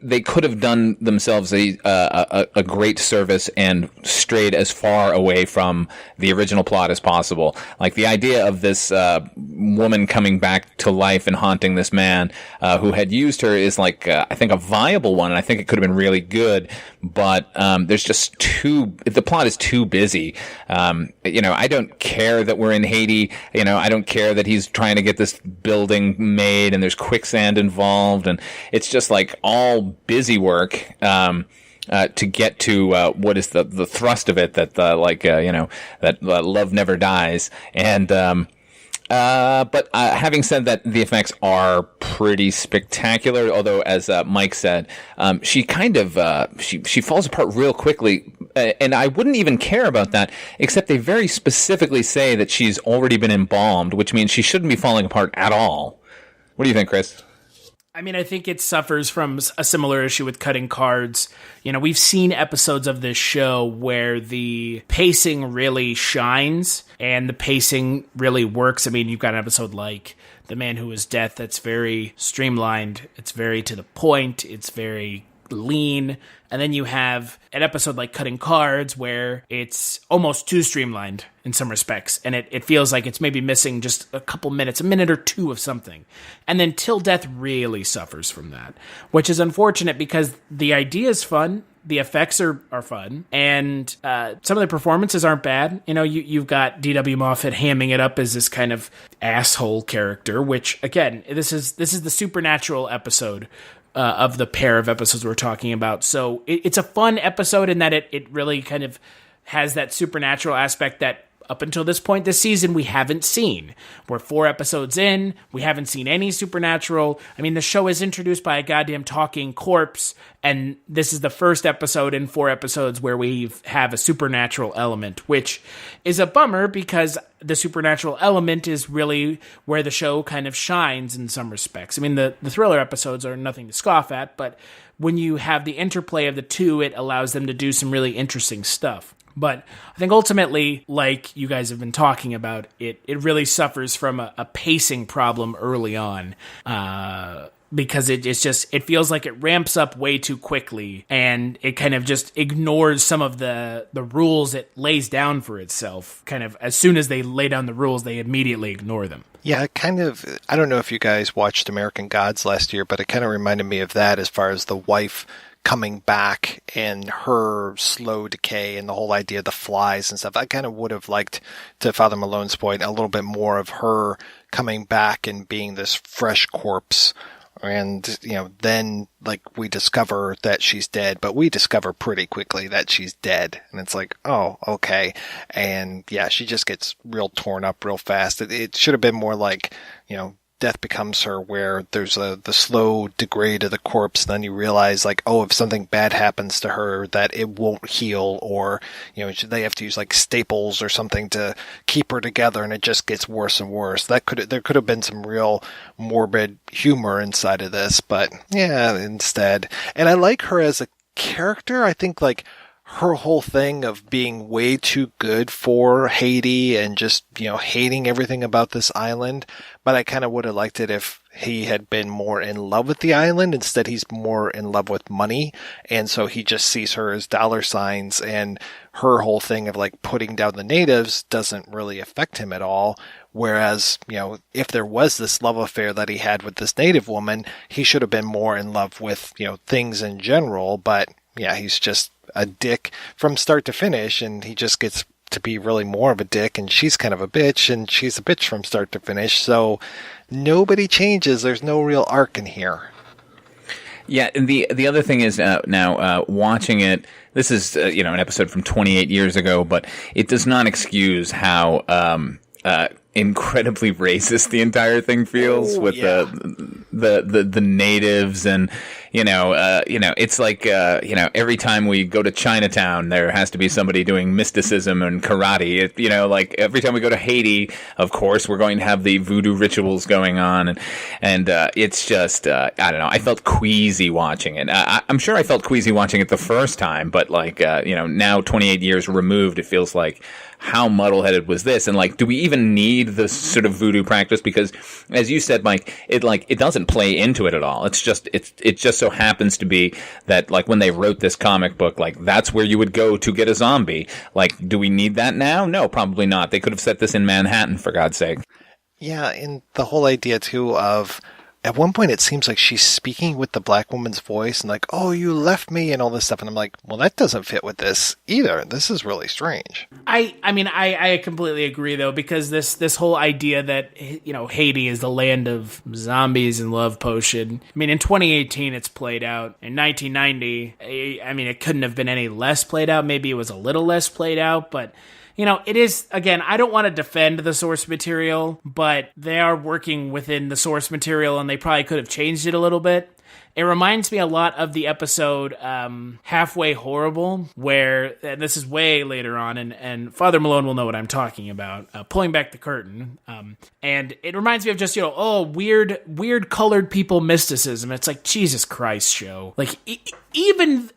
They could have done themselves a great service and strayed as far away from the original plot as possible. Like the idea of this woman coming back to life and haunting this man who had used her is I think a viable one, and I think it could have been really good. But there's just the plot is too busy. I don't care that we're in Haiti. I don't care that he's trying to get this building made and there's quicksand involved, and it's just all busy work to get to what is the thrust of it, that that love never dies. And But having said that, the effects are pretty spectacular. Although, as Mike said, she kind of she falls apart real quickly, and I wouldn't even care about that, except they very specifically say that she's already been embalmed, which means she shouldn't be falling apart at all. What do you think, Chris? I mean, I think it suffers from a similar issue with cutting cards. You know, we've seen episodes of this show where the pacing really shines and the pacing really works. I mean, you've got an episode like The Man Who Was Death that's very streamlined. It's very to the point. It's very lean. And then you have an episode like Cutting Cards where it's almost too streamlined in some respects. And it feels like it's maybe missing just a couple minutes, a minute or two of something. And then Till Death really suffers from that, which is unfortunate because the idea is fun. The effects are fun. And some of the performances aren't bad. You know, you've got dw-moffett hamming it up as this kind of asshole character, which, again, this is the supernatural episode of the pair of episodes we're talking about. So it's a fun episode in that it really kind of has that supernatural aspect that up until this point this season we haven't seen. We're 4 episodes in, we haven't seen any supernatural. I mean, the show is introduced by a goddamn talking corpse, and this is the first episode in 4 episodes where we have a supernatural element, which is a bummer because the supernatural element is really where the show kind of shines in some respects. I mean, the thriller episodes are nothing to scoff at, but when you have the interplay of the two, it allows them to do some really interesting stuff. But I think ultimately, like you guys have been talking about, it really suffers from a pacing problem early on. Because it feels like it ramps up way too quickly, and it kind of just ignores some of the rules it lays down for itself. Kind of as soon as they lay down the rules, they immediately ignore them. Yeah, I don't know if you guys watched American Gods last year, but it kind of reminded me of that as far as the wife coming back and her slow decay and the whole idea of the flies and stuff. I kind of would have liked, to Father Malone's point, a little bit more of her coming back and being this fresh corpse. And, you know, then, like, we discover that she's dead, but we discover pretty quickly that she's dead. And it's like, oh, okay. And, yeah, she just gets real torn up real fast. It should have been more like, you know, Death Becomes Her, where there's the slow degrade of the corpse, and then you realize, like, oh, if something bad happens to her, that it won't heal, or, you know, they have to use, like, staples or something to keep her together, and it just gets worse and worse. There could have been some real morbid humor inside of this, but, yeah, instead. And I like her as a character. I think, like, her whole thing of being way too good for Haiti and just, you know, hating everything about this island. But I kind of would have liked it if he had been more in love with the island. Instead, he's more in love with money. And so he just sees her as dollar signs, and her whole thing of, like, putting down the natives doesn't really affect him at all. Whereas, you know, if there was this love affair that he had with this native woman, he should have been more in love with, you know, things in general. But yeah, he's just a dick from start to finish, and he just gets to be really more of a dick, and she's kind of a bitch, and she's a bitch from start to finish. So nobody changes. There's no real arc in here. Yeah, and the other thing is now watching it. This is you know, an episode from 28 years ago, but it does not excuse how incredibly racist the entire thing feels with the natives, and you know it's like every time we go to Chinatown there has to be somebody doing mysticism and karate. Like every time we go to Haiti, of course we're going to have the voodoo rituals going on, and it's just I don't know, I felt queasy watching it. I'm sure I felt queasy watching it the first time, but like now 28 years removed, it feels like, how muddle-headed was this? And like, do we even need this sort of voodoo practice? Because, as you said, Mike, it doesn't play into it at all. It just so happens to be that, like, when they wrote this comic book, like, that's where you would go to get a zombie. Like, do we need that now? No, probably not. They could have set this in Manhattan, for God's sake. Yeah, and the whole idea too of, at one point it seems like she's speaking with the black woman's voice and like, oh, you left me and all this stuff. And I'm like, well, that doesn't fit with this either. This is really strange. I mean, I completely agree, though, because this whole idea that, Haiti is the land of zombies and love potion. I mean, in 2018, it's played out. In 1990, I mean, it couldn't have been any less played out. Maybe it was a little less played out, but it is, again, I don't want to defend the source material, but they are working within the source material, and they probably could have changed it a little bit. It reminds me a lot of the episode Halfway Horrible, where, and this is way later on, and Father Malone will know what I'm talking about, pulling back the curtain. And it reminds me of just, weird colored people mysticism. It's like, Jesus Christ, show. Like, even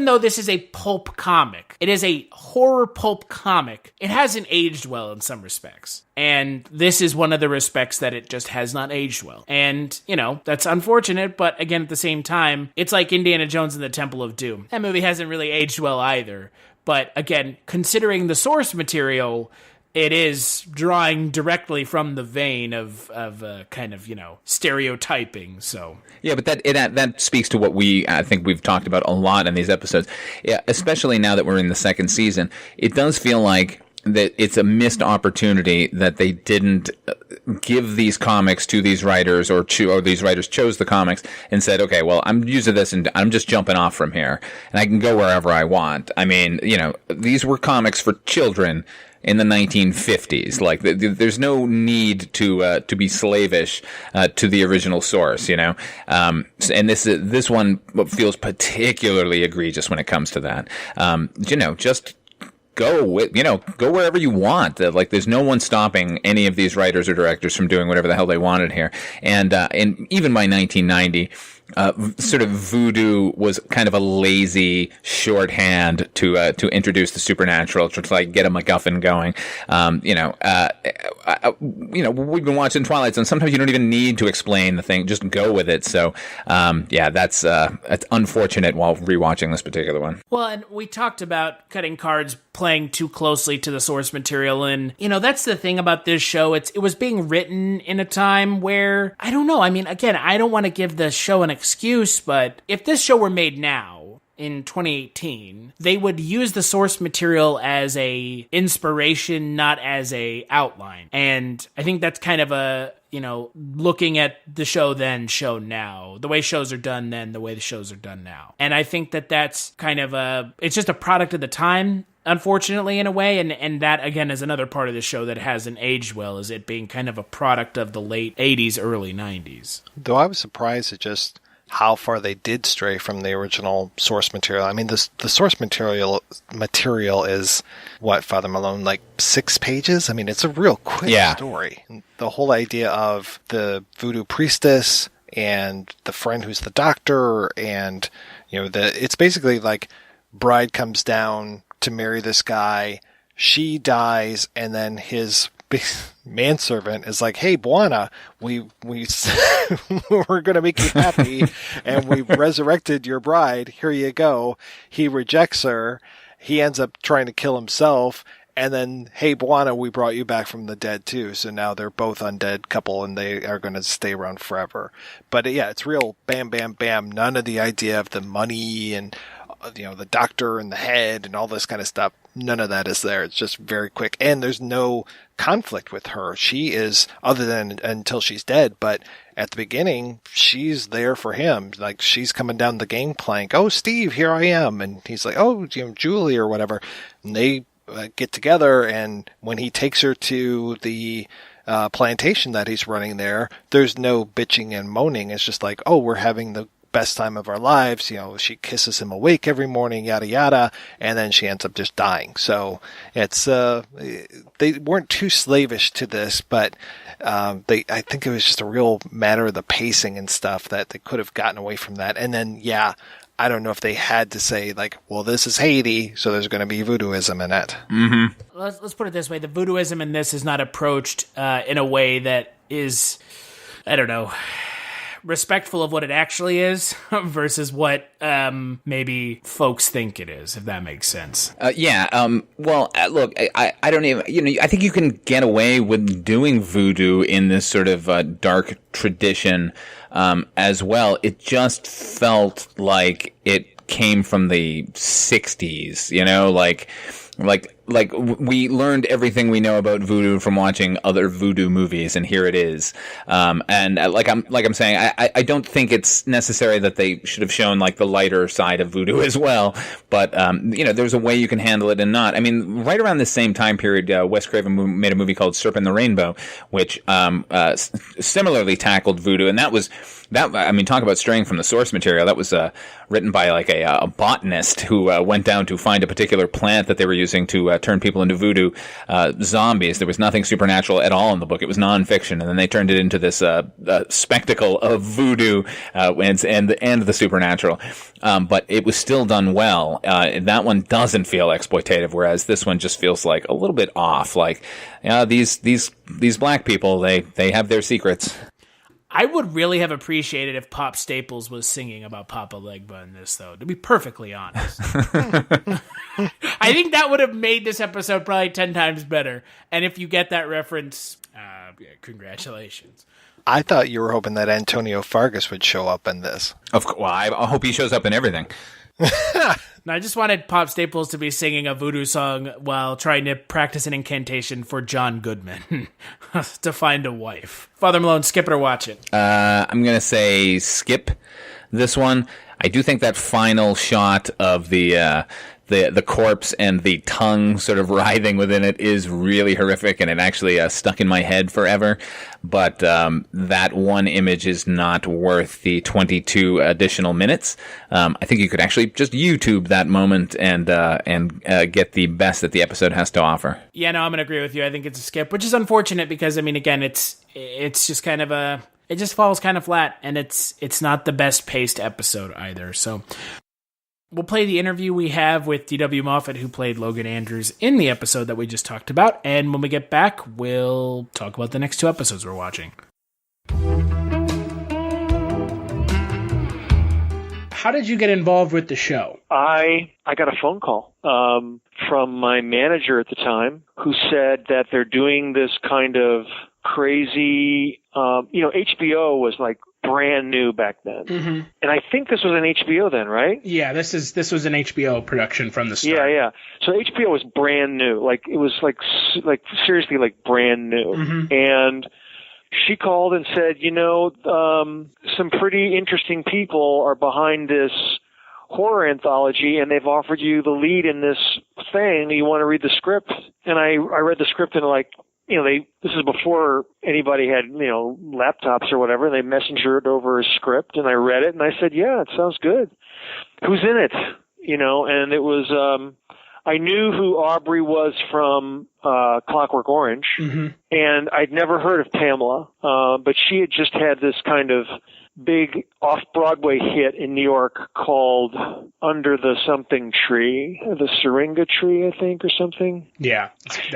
though this is a pulp comic, it is a horror pulp comic, it hasn't aged well in some respects. And this is one of the respects that it just has not aged well. And, that's unfortunate, but again, at the same time, it's like Indiana Jones and the Temple of Doom. That movie hasn't really aged well either. But again, considering the source material, it is drawing directly from the vein of kind of, stereotyping. So yeah, but that speaks to what I think we've talked about a lot in these episodes. Yeah, especially now that we're in the second season, it does feel like that it's a missed opportunity that they didn't give these comics to these writers, or these writers chose the comics and said, okay, well, I'm using this and I'm just jumping off from here and I can go wherever I want. I mean, these were comics for children in the 1950s. Like, there's no need to be slavish to the original source, and this one feels particularly egregious when it comes to that. Just go wherever you want. Like, there's no one stopping any of these writers or directors from doing whatever the hell they wanted here. And even by 1990, sort of voodoo was kind of a lazy shorthand to introduce the supernatural, to like get a MacGuffin going. We've been watching Twilight Zone. Sometimes you don't even need to explain the thing; just go with it. So, that's unfortunate while rewatching this particular one. Well, and we talked about cutting cards playing too closely to the source material, and that's the thing about this show. It was being written in a time where, I don't know. I mean, again, I don't want to give the show an excuse, but if this show were made now in 2018, they would use the source material as a inspiration, not as a outline. And I think that's kind of a, looking at the show then, show now, the way shows are done then, the way the shows are done now. And I think that's kind of it's just a product of the time, unfortunately, in a way, and that, again, is another part of the show that hasn't aged well, is it being kind of a product of the late 80s, early 90s. Though I was surprised at just how far they did stray from the original source material. I mean, the source material is, what, Father Malone, like 6 pages? I mean, it's a real quick story. The whole idea of the voodoo priestess and the friend who's the doctor, and, it's basically like bride comes down to marry this guy, she dies, and then his manservant is like, hey, Buana, we're going to make you happy, and we've resurrected your bride. Here you go. He rejects her. He ends up trying to kill himself. And then, hey, Buana, we brought you back from the dead, too. So now they're both undead couple, and they are going to stay around forever. But, it's real bam, bam, bam. None of the idea of the money and, the doctor and the head and all this kind of stuff. None of that is there. It's just very quick. And there's no conflict with her. She is, other than until she's dead, but at the beginning, she's there for him. Like, she's coming down the gangplank. Oh, Steve, here I am. And he's like, oh, Julie or whatever. And they get together, and when he takes her to the plantation that he's running there, there's no bitching and moaning. It's just like, oh, we're having the best time of our lives. She kisses him awake every morning, yada yada, and then she ends up just dying. So it's they weren't too slavish to this, but I think it was just a real matter of the pacing and stuff that they could have gotten away from that. And then I don't know if they had to say, like, well, this is Haiti, so there's going to be voodooism in it. Mm-hmm. Let's put it this way: the voodooism in this is not approached in a way that is, I don't know, respectful of what it actually is versus what maybe folks think it is, if that makes sense. Look, I don't even, I think you can get away with doing voodoo in this sort of dark tradition as well. It just felt like it came from the 60s, we learned everything we know about voodoo from watching other voodoo movies, and here it is. And like I'm saying, I don't think it's necessary that they should have shown like the lighter side of voodoo as well. But there's a way you can handle it and not. I mean, right around the same time period, Wes Craven made a movie called Serpent and the Rainbow, which similarly tackled voodoo, and that was. Talk about straying from the source material. That was written by like a botanist who went down to find a particular plant that they were using to turn people into voodoo zombies. There was nothing supernatural at all in the book. It was nonfiction, and then they turned it into this spectacle of voodoo and the supernatural. But it was still done well. That one doesn't feel exploitative, whereas this one just feels like a little bit off. Like these black people, they have their secrets. I would really have appreciated if Pop Staples was singing about Papa Legba in this, though, to be perfectly honest. I think that would have made this episode probably 10 times better. And if you get that reference, congratulations. I thought you were hoping that Antonio Fargas would show up in this. I hope he shows up in everything. No, I just wanted Pop Staples to be singing a voodoo song while trying to practice an incantation for John Goodman to find a wife. Father Malone, skip it or watch it? I'm going to say skip this one. I do think that final shot of the corpse and the tongue sort of writhing within it is really horrific, and it actually stuck in my head forever. But that one image is not worth the 22 additional minutes. I think you could actually just YouTube that moment and get the best that the episode has to offer. Yeah, no, I'm going to agree with you. I think it's a skip, which is unfortunate because, I mean, again, it's just kind of it just falls kind of flat, and it's not the best paced episode either. So we'll play the interview we have with dw-moffett, who played Logan Andrews in the episode that we just talked about. And when we get back, we'll talk about the next 2 episodes we're watching. How did you get involved with the show? I got a phone call from my manager at the time who said that they're doing this kind of crazy, HBO was like brand new back then. Mm-hmm. And I think this was an HBO then, right? Yeah, this was an HBO production from the start. Yeah. So HBO was brand new. Like it was like seriously like brand new. Mm-hmm. And she called and said, some pretty interesting people are behind this horror anthology, and they've offered you the lead in this thing. You want to read the script? And I read the script and this is before anybody had, laptops or whatever. They messengered over a script, and I read it, and I said, yeah, it sounds good. Who's in it? And it was, I knew who Aubrey was from Clockwork Orange, mm-hmm. and I'd never heard of Pamela, but she had just had this kind of big off-Broadway hit in New York called Under the Something Tree, the Syringa Tree, I think, or something. Yeah,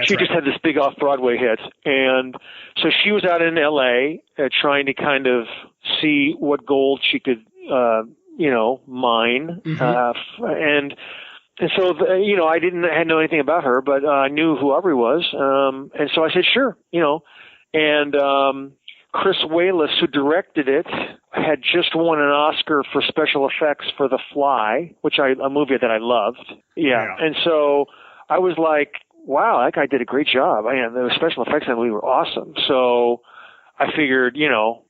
she just had this big off-Broadway hit. And so she was out in L.A. Trying to kind of see what gold she could, mine. Mm-hmm. And so, I hadn't know anything about her, but I knew who Aubrey was. And so I said, sure, and Chris Wallace, who directed it, had just won an Oscar for special effects for The Fly, a movie that I loved. Yeah. And so I was like, wow, that guy did a great job. The special effects in the movie were awesome. So I figured,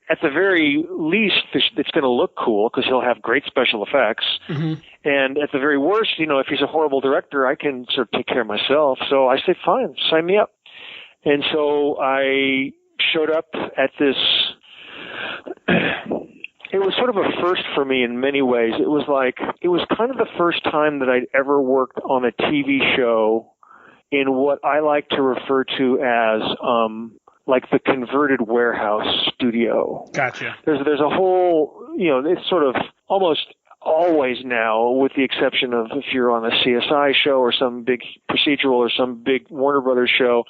at the very least, it's going to look cool because he'll have great special effects. Mm-hmm. And at the very worst, if he's a horrible director, I can sort of take care of myself. So I said, fine, sign me up. And so I showed up at this. It was sort of a first for me in many ways. It was kind of the first time that I'd ever worked on a TV show in what I like to refer to as like the converted warehouse studio. Gotcha. There's a whole, it's sort of almost always now, with the exception of if you're on a CSI show or some big procedural or some big Warner Brothers show,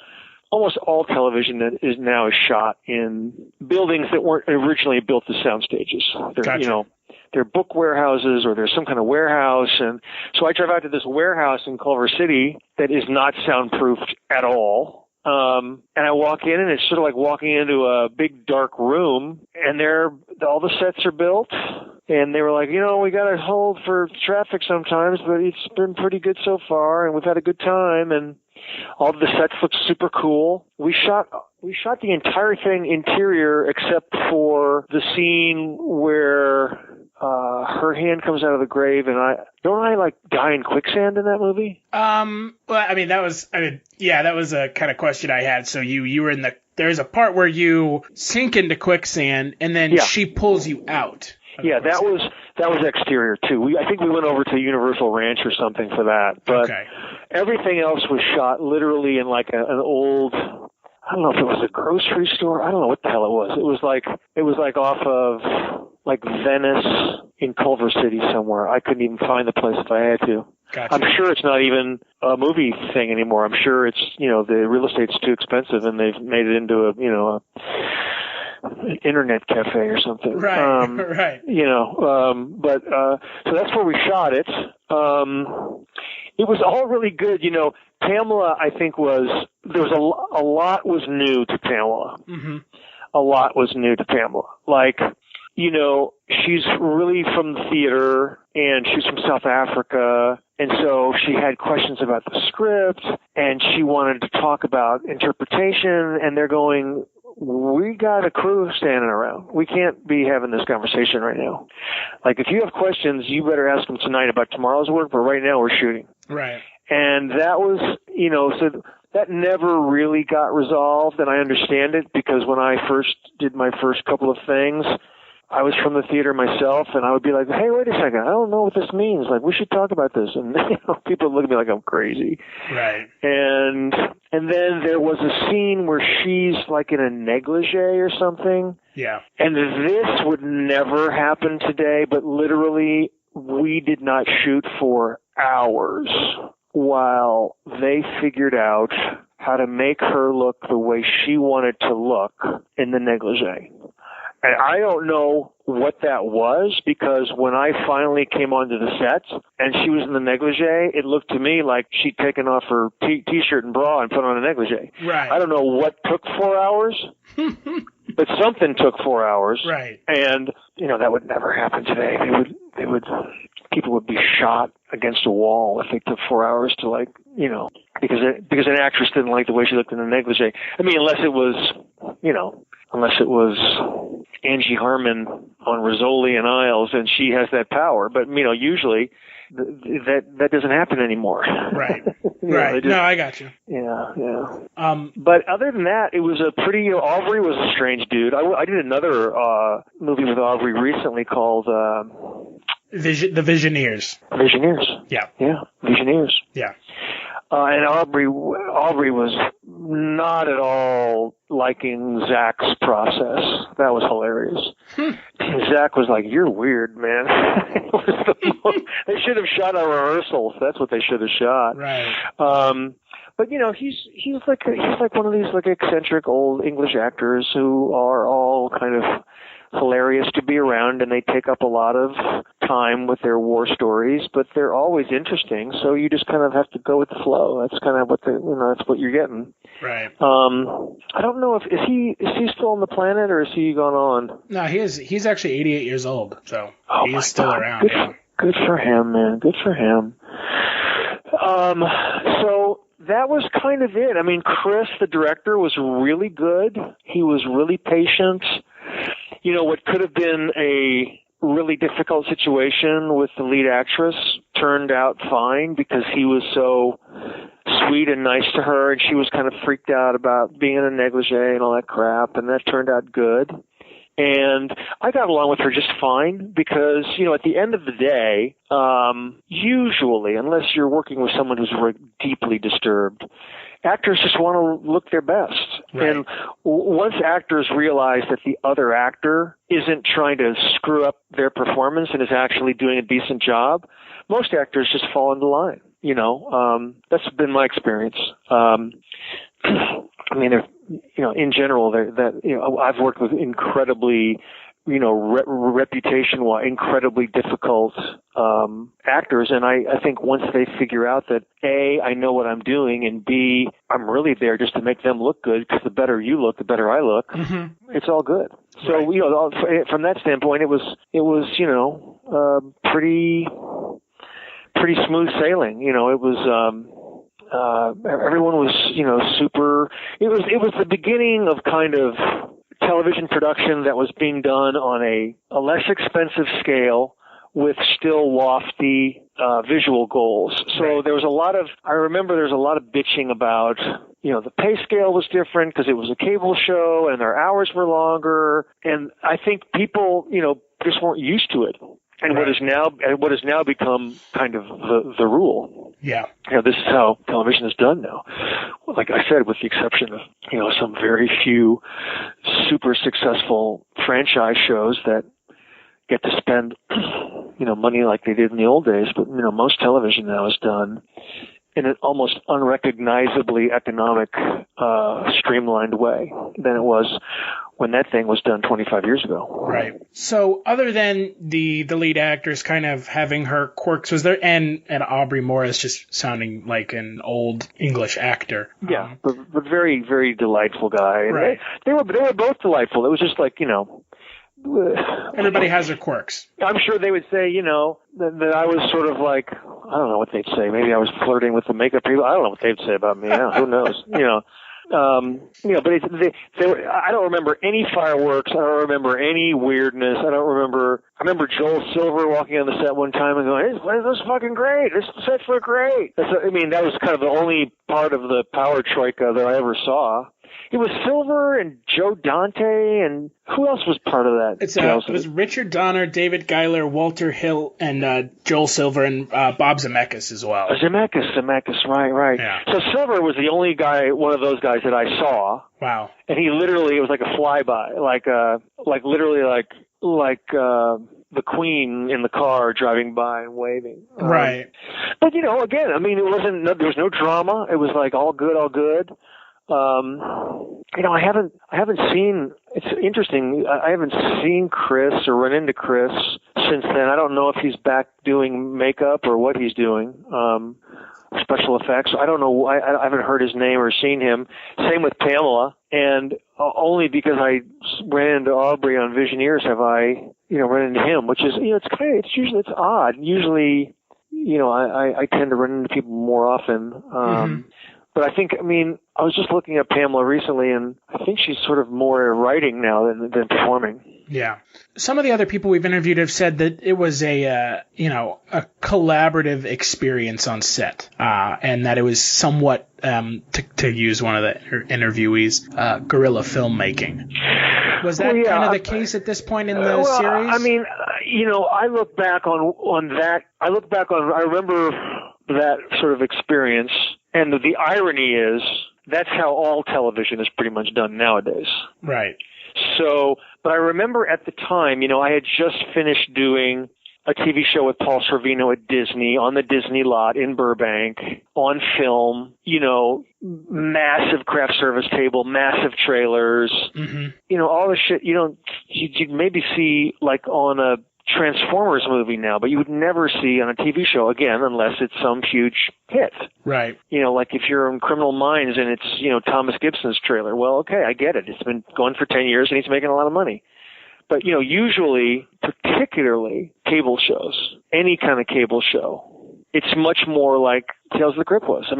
almost all television that is now shot in buildings that weren't originally built as sound stages. Gotcha. They're book warehouses or there's some kind of warehouse. And so I drive out to this warehouse in Culver City that is not soundproofed at all. And I walk in, and it's sort of like walking into a big dark room, and all the sets are built. And they were like, we got to hold for traffic sometimes, but it's been pretty good so far, and we've had a good time. And All the sets looked super cool. We shot the entire thing interior except for the scene where her hand comes out of the grave, and I die in quicksand in that movie? Well, that was a kind of question I had. So you were there's a part where you sink into quicksand, and then she pulls you out. Yeah, that was exterior too. I think we went over to Universal Ranch or something for that. But everything else was shot literally in like an old, I don't know if it was a grocery store. I don't know what the hell it was. It was like off of like Venice in Culver City somewhere. I couldn't even find the place if I had to. Gotcha. I'm sure it's not even a movie thing anymore. I'm sure it's, the real estate's too expensive and they've made it into a internet cafe or something. Right. Right. So that's where we shot it. It was all really good. Pamela, I think there was a lot was new to Pamela. Mm-hmm. A lot was new to Pamela. Like, she's really from the theater and she's from South Africa. And so she had questions about the script and she wanted to talk about interpretation, and they're going, we got a crew standing around. We can't be having this conversation right now. Like, if you have questions, you better ask them tonight about tomorrow's work, but right now we're shooting. Right. And that was, so that never really got resolved, and I understand it because when I first did my first couple of things, I was from the theater myself, and I would be like, hey, wait a second, I don't know what this means. Like, we should talk about this. And people would look at me like I'm crazy. Right. And then there was a scene where she's like in a negligee or something. Yeah. And this would never happen today, but literally we did not shoot for hours while they figured out how to make her look the way she wanted to look in the negligee. And I don't know what that was, because when I finally came onto the set and she was in the negligee, it looked to me like she'd taken off her T-shirt and bra and put on a negligee. Right. I don't know what took 4 hours, but something took 4 hours. Right. And, that would never happen today. People would be shot against a wall if they took 4 hours to because an actress didn't like the way she looked in the negligee. I mean, unless it was Angie Harmon on Rizzoli and Isles, and she has that power. But, usually that doesn't happen anymore. Right. Right. No, I got you. Yeah. But other than that, it was a pretty, Aubrey was a strange dude. I did another movie with Aubrey recently called The Visioneers. Visioneers. Yeah. Yeah. Visioneers. Yeah. And Aubrey was not at all liking Zach's process. That was hilarious. Zach was like, "You're weird, man." They should have shot a rehearsal. That's what they should have shot. Right. But he's like one of these like eccentric old English actors who are all kind of hilarious to be around, and they take up a lot of time with their war stories, but they're always interesting, so you just kind of have to go with the flow. That's kind of what that's what you're getting. Right. I don't know if is he still on the planet, or is he gone on? No, he's actually 88 years old, so he's still around. Good for him, man. Good for him. So that was kind of it. I mean, Chris, the director, was really good. He was really patient. What could have been a really difficult situation with the lead actress turned out fine, because he was so sweet and nice to her, and she was kind of freaked out about being in a negligee and all that crap, and that turned out good. And I got along with her just fine because, at the end of the day, usually, unless you're working with someone who's deeply disturbed, actors just want to look their best. Right. And once actors realize that the other actor isn't trying to screw up their performance and is actually doing a decent job, most actors just fall into line. That's been my experience. I mean, in general, I've worked with incredibly, reputation-wise, incredibly difficult actors, and I think once they figure out that A, I know what I'm doing, and B, I'm really there just to make them look good, because the better you look, the better I look, it's all good. So, right. From that standpoint, it was pretty smooth sailing. It was everyone was, super. It was the beginning of kind of television production that was being done on a less expensive scale with still lofty visual goals. So there was I remember there was a lot of bitching about, the pay scale was different because it was a cable show and their hours were longer. And I think people, just weren't used to it. And what has now become kind of the rule. Yeah. This is how television is done now. Like I said, with the exception of, some very few super successful franchise shows that get to spend, money like they did in the old days. But, most television now is done in an almost unrecognizably economic, streamlined way than it was when that thing was done 25 years ago. Right. So other than the lead actress kind of having her quirks, was there, and Aubrey Morris just sounding like an old English actor. Yeah, but very, very delightful guy. Right. They were both delightful. It was just like, everybody has their quirks. I'm sure they would say, that I was sort of like, I don't know what they'd say. Maybe I was flirting with the makeup people. I don't know what they'd say about me. Who knows? But I don't remember any fireworks. I don't remember any weirdness. I remember Joel Silver walking on the set one time and going, this is fucking great. This sets look great. That was kind of the only part of the power troika that I ever saw. It was Silver and Joe Dante, and who else was part of that? It was Richard Donner, David Geiler, Walter Hill, and Joel Silver, and Bob Zemeckis as well. Zemeckis, right. Yeah. So Silver was the only guy, one of those guys that I saw. Wow. And he literally, it was like a flyby, like the Queen in the car driving by and waving. Right. But again, there was no drama. It was like all good. I haven't seen, it's interesting, I haven't seen Chris or run into Chris since then. I don't know if he's back doing makeup or what he's doing, special effects. I don't know, I haven't heard his name or seen him. Same with Pamela, and only because I ran into Aubrey on Visioneers have I, run into him, which is, it's odd. Usually, I tend to run into people more often, But I think, I was just looking at Pamela recently, and I think she's sort of more writing now than performing. Yeah. Some of the other people we've interviewed have said that it was a collaborative experience on set, and that it was somewhat, to use one of the interviewees, guerrilla filmmaking. Was that kind of the case at this point in the series? I look back on that. I remember that sort of experience. And the irony is, that's how all television is pretty much done nowadays. Right. So, but I remember at the time, I had just finished doing a TV show with Paul Sorvino at Disney, on the Disney lot in Burbank, on film, massive craft service table, massive trailers, all the shit you'd maybe see like on a Transformers movie now, but you would never see on a TV show again unless it's some huge hit. Right. Like if you're in Criminal Minds and it's, Thomas Gibson's trailer. Well, okay, I get it. It's been going for 10 years and he's making a lot of money. But, usually, particularly cable shows, any kind of cable show, it's much more like Tales of the Crypt was. I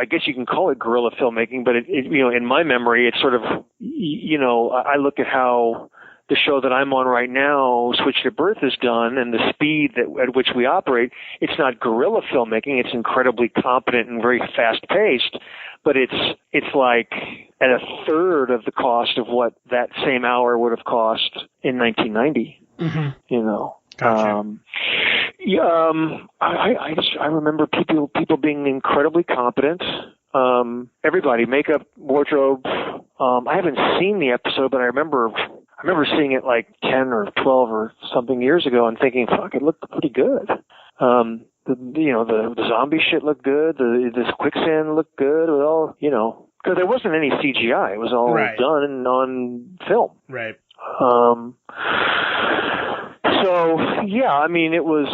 guess you can call it guerrilla filmmaking, but it in my memory, it's sort of, I look at how the show that I'm on right now, Switched at Birth, is done, and the speed at which we operate, it's not guerrilla filmmaking. It's incredibly competent and very fast-paced, but it's like at a third of the cost of what that same hour would have cost in 1990. Gotcha. I remember people being incredibly competent. Everybody, makeup, wardrobe. I haven't seen the episode, but I remember seeing it like 10 or 12 or something years ago and thinking, fuck, it looked pretty good. The zombie shit looked good. This quicksand looked good. It was all, because there wasn't any CGI. It was all done on film. Right. It was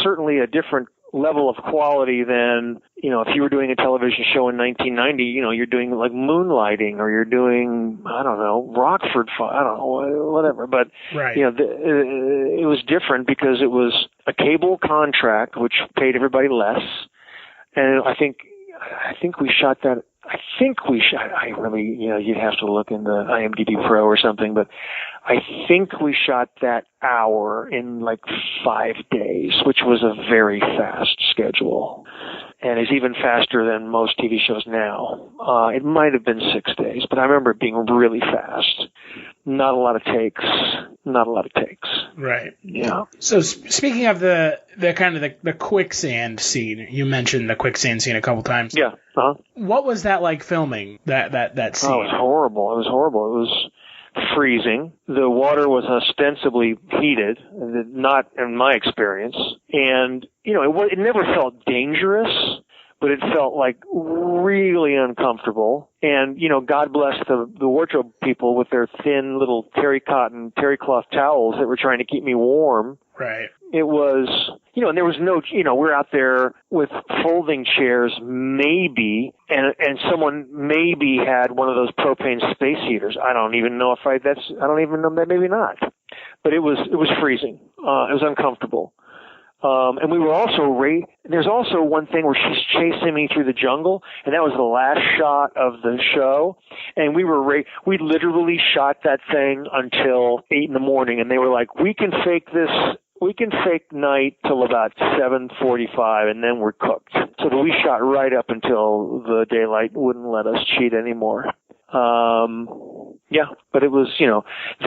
certainly a different level of quality than, if you were doing a television show in 1990, you're doing like Moonlighting, or you're doing, I don't know, Rockford, I don't know, whatever. But, it was different because it was a cable contract, which paid everybody less. And I think we shot that. I really, you'd have to look in the IMDb Pro or something, but I think we shot that hour in like 5 days, which was a very fast schedule. And is even faster than most TV shows now. It might have been 6 days, but I remember it being really fast. Not a lot of takes. Right. Yeah. So speaking of the kind of the quicksand scene, you mentioned the quicksand scene a couple times. Yeah. Uh-huh. What was that like filming that scene? Oh, it was horrible. It was freezing. The water was ostensibly heated, not in my experience. And, it never felt dangerous, but it felt like really uncomfortable. And, God bless the wardrobe people with their thin little terry cloth towels that were trying to keep me warm. Right. It was, and there was no, we're out there with folding chairs maybe, and someone maybe had one of those propane space heaters. I don't even know that maybe not. But it was freezing. It was uncomfortable. And we were also there's also one thing where she's chasing me through the jungle, and that was the last shot of the show. And we literally shot that thing until 8 a.m, and they were like, we can fake night till about 7:45, and then we're cooked. So we shot right up until the daylight wouldn't let us cheat anymore. Yeah, but it was,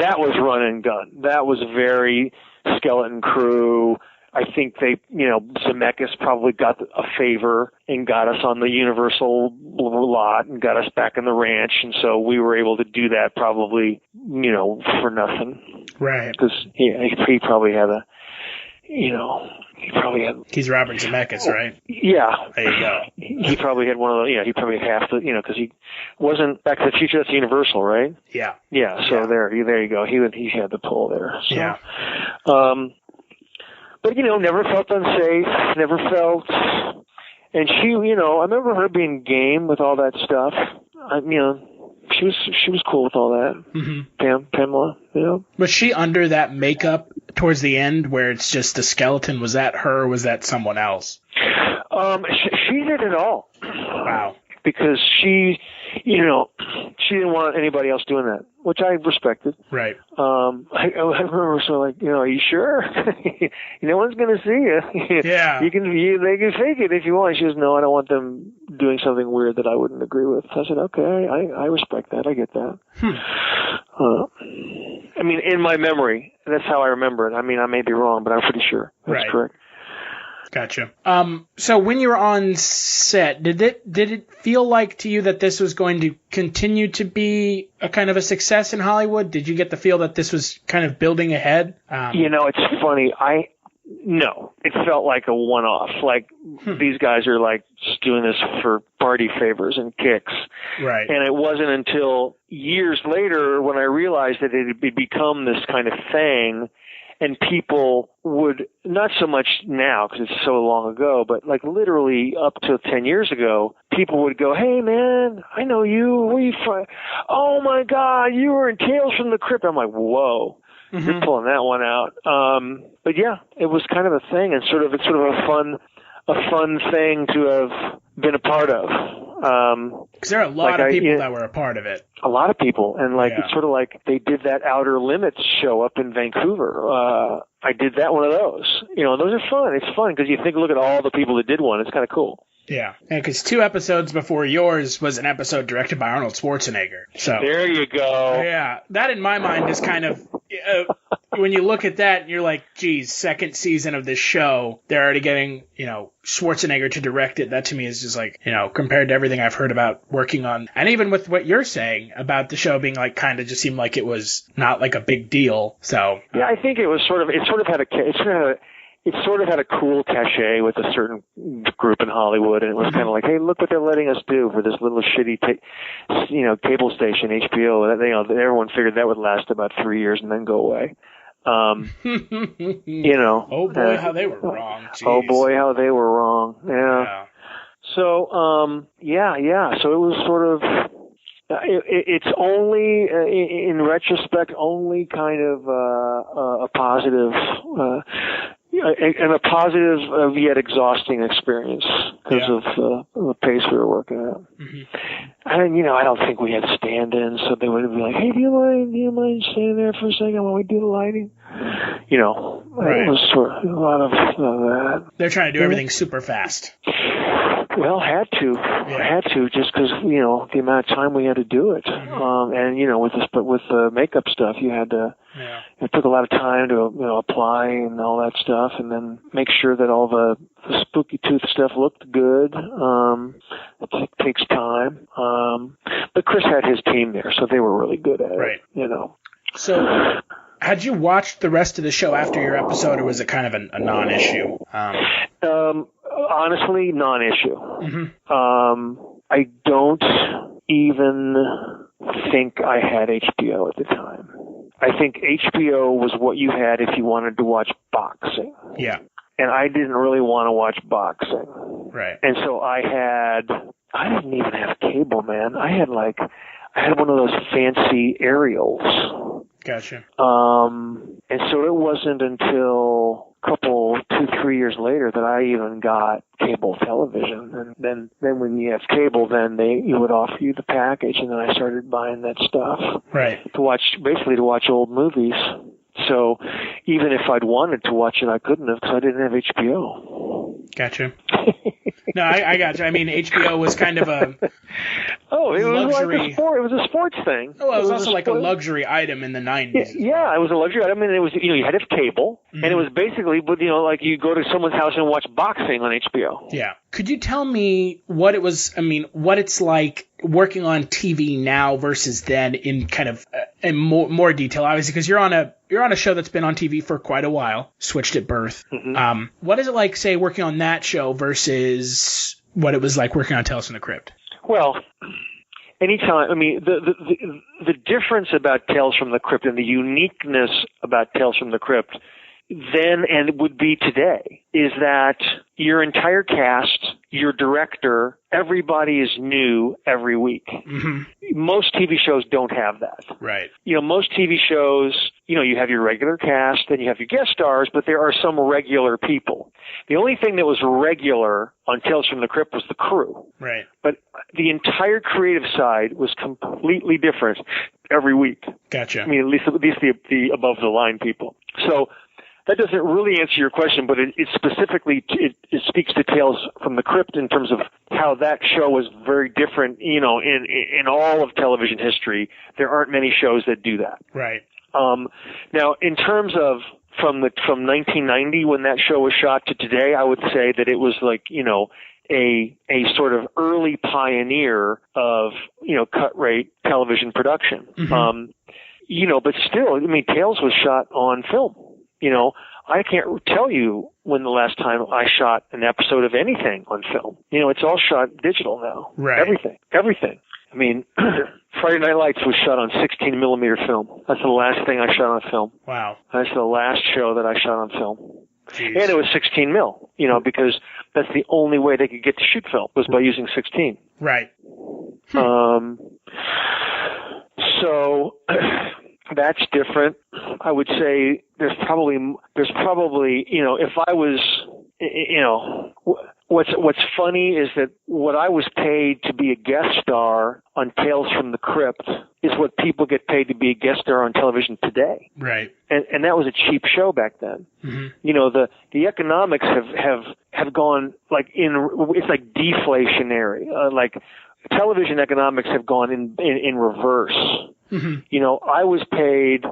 that was run and gun. That was very skeleton crew. I think they, Zemeckis probably got a favor and got us on the Universal lot and got us back in the ranch. And so we were able to do that probably, for nothing. Right. Because he probably had He's Robert Zemeckis, right? Yeah. There you go. He probably had one of the, he probably had half the, because he wasn't Back to the Future. That's Universal, right? Yeah. Yeah. So there you go. He had the pull there. So, yeah. But, never felt unsafe, and she, I remember her being game with all that stuff. She was cool with all that. Mm-hmm. Pamela, Was she under that makeup towards the end where it's just a skeleton? Was that her or was that someone else? She did it all. Wow. Because she didn't want anybody else doing that, which I respected. Right. I remember sort of like, are you sure? No one's going to see you. Yeah. They can fake it if you want. She goes, no, I don't want them doing something weird that I wouldn't agree with. I said, okay, I respect that. I get that. In my memory, that's how I remember it. I may be wrong, but I'm pretty sure that's correct. Gotcha. So when you were on set, did it feel like to you that this was going to continue to be a kind of a success in Hollywood? Did you get the feel that this was kind of building ahead? It's funny. No, it felt like a one-off. Like these guys are like just doing this for party favors and kicks. Right. And it wasn't until years later when I realized that it had become this kind of thing. And people would, not so much now because it's so long ago, but like literally up to 10 years ago, people would go, hey man, I know you. Where you from? Oh my God, you were in Tales from the Crypt. I'm like, whoa, you're pulling that one out. But yeah, it was kind of a thing and it's sort of a fun thing to have been a part of. Because there are a lot of people that were a part of it. A lot of people. And it's sort of like they did that Outer Limits show up in Vancouver. I did that one of those. Those are fun. It's fun because look at all the people that did one. It's kind of cool. Yeah. And because 2 episodes before yours was an episode directed by Arnold Schwarzenegger. So there you go. Yeah. That in my mind is kind of, when you look at that, you're like, geez, second season of this show, they're already getting, Schwarzenegger to direct it. That to me is just like, compared to everything I've heard about working on. And even with what you're saying about the show being like, kind of just seemed like it was not like a big deal. So. Yeah, I think it sort of had a cool cachet with a certain group in Hollywood, and it was kind of like, hey, look what they're letting us do for this little shitty, cable station, HBO. Everyone figured that would last about 3 years and then go away. Oh boy, how they were wrong. Jeez. Oh boy, how they were wrong. Yeah. So, So it was sort of. It's only, in retrospect, only kind of a positive. and a positive yet exhausting experience because of the pace we were working at. Mm-hmm. And I don't think we had stand-ins, so they would be like, "Hey, do you mind staying there for a second while we do the lighting?" Right. It was sort of a lot of that. They're trying to do everything super fast. Well, had to, just because the amount of time we had to do it, and with the makeup stuff, you had to. Yeah. It took a lot of time to apply and all that stuff, and then make sure that all the spooky tooth stuff looked good. It takes time, but Chris had his team there, so they were really good at it. So, had you watched the rest of the show after your episode, or was it kind of a non-issue? Honestly, non-issue. Mm-hmm. I don't even think I had HBO at the time. I think HBO was what you had if you wanted to watch boxing. Yeah. And I didn't really want to watch boxing. Right. And so I didn't even have cable, man. I had one of those fancy aerials. Gotcha. And so it wasn't until 2-3 years later that I even got cable television. And then when you have cable, then you would offer you the package, and then I started buying that stuff. Right. To watch old movies. So even if I'd wanted to watch it, I couldn't have because I didn't have HBO. Gotcha. No, I gotcha. I mean, HBO was kind of a luxury. It was a sports thing. Oh, it was also like a luxury item in the 90s. Yeah, it was a luxury item, and it was you had to have cable, and it was basically, like you go to someone's house and watch boxing on HBO. Yeah. Could you tell me what it was? I mean, what it's like working on TV now versus then in kind of in more detail, obviously, because you're on a show that's been on TV for quite a while, switched at birth. Mm-hmm. What is it like, say, working on that show versus what it was like working on Tales from the Crypt? Well, anytime. I mean, the difference about Tales from the Crypt and the uniqueness about Tales from the Crypt then and would be today is that your entire cast, your director, everybody is new every week. Mm-hmm. Most TV shows don't have that. Right. Most TV shows, you have your regular cast and you have your guest stars, but there are some regular people. The only thing that was regular on Tales from the Crypt was the crew. Right. But the entire creative side was completely different every week. Gotcha. I mean, at least the above the line people. So that doesn't really answer your question, but it specifically it speaks to Tales from the Crypt in terms of how that show was very different. In all of television history, there aren't many shows that do that. Right. Now, in terms of from 1990 when that show was shot to today, I would say that it was like a sort of early pioneer of cut rate television production. Mm-hmm. But still, I mean, Tales was shot on film. I can't tell you when the last time I shot an episode of anything on film. It's all shot digital now. Right. Everything. I mean, Friday Night Lights was shot on 16 millimeter film. That's the last thing I shot on film. Wow. That's the last show that I shot on film. Jeez. And it was 16 mil, because that's the only way they could get to shoot film was by using 16. Right. So that's different. I would say there's probably if I was what's funny is that what I was paid to be a guest star on Tales from the Crypt is what people get paid to be a guest star on television today. Right. And that was a cheap show back then. Mm-hmm. The economics have gone it's like deflationary. Like television economics have gone in reverse. Mm-hmm. I was paid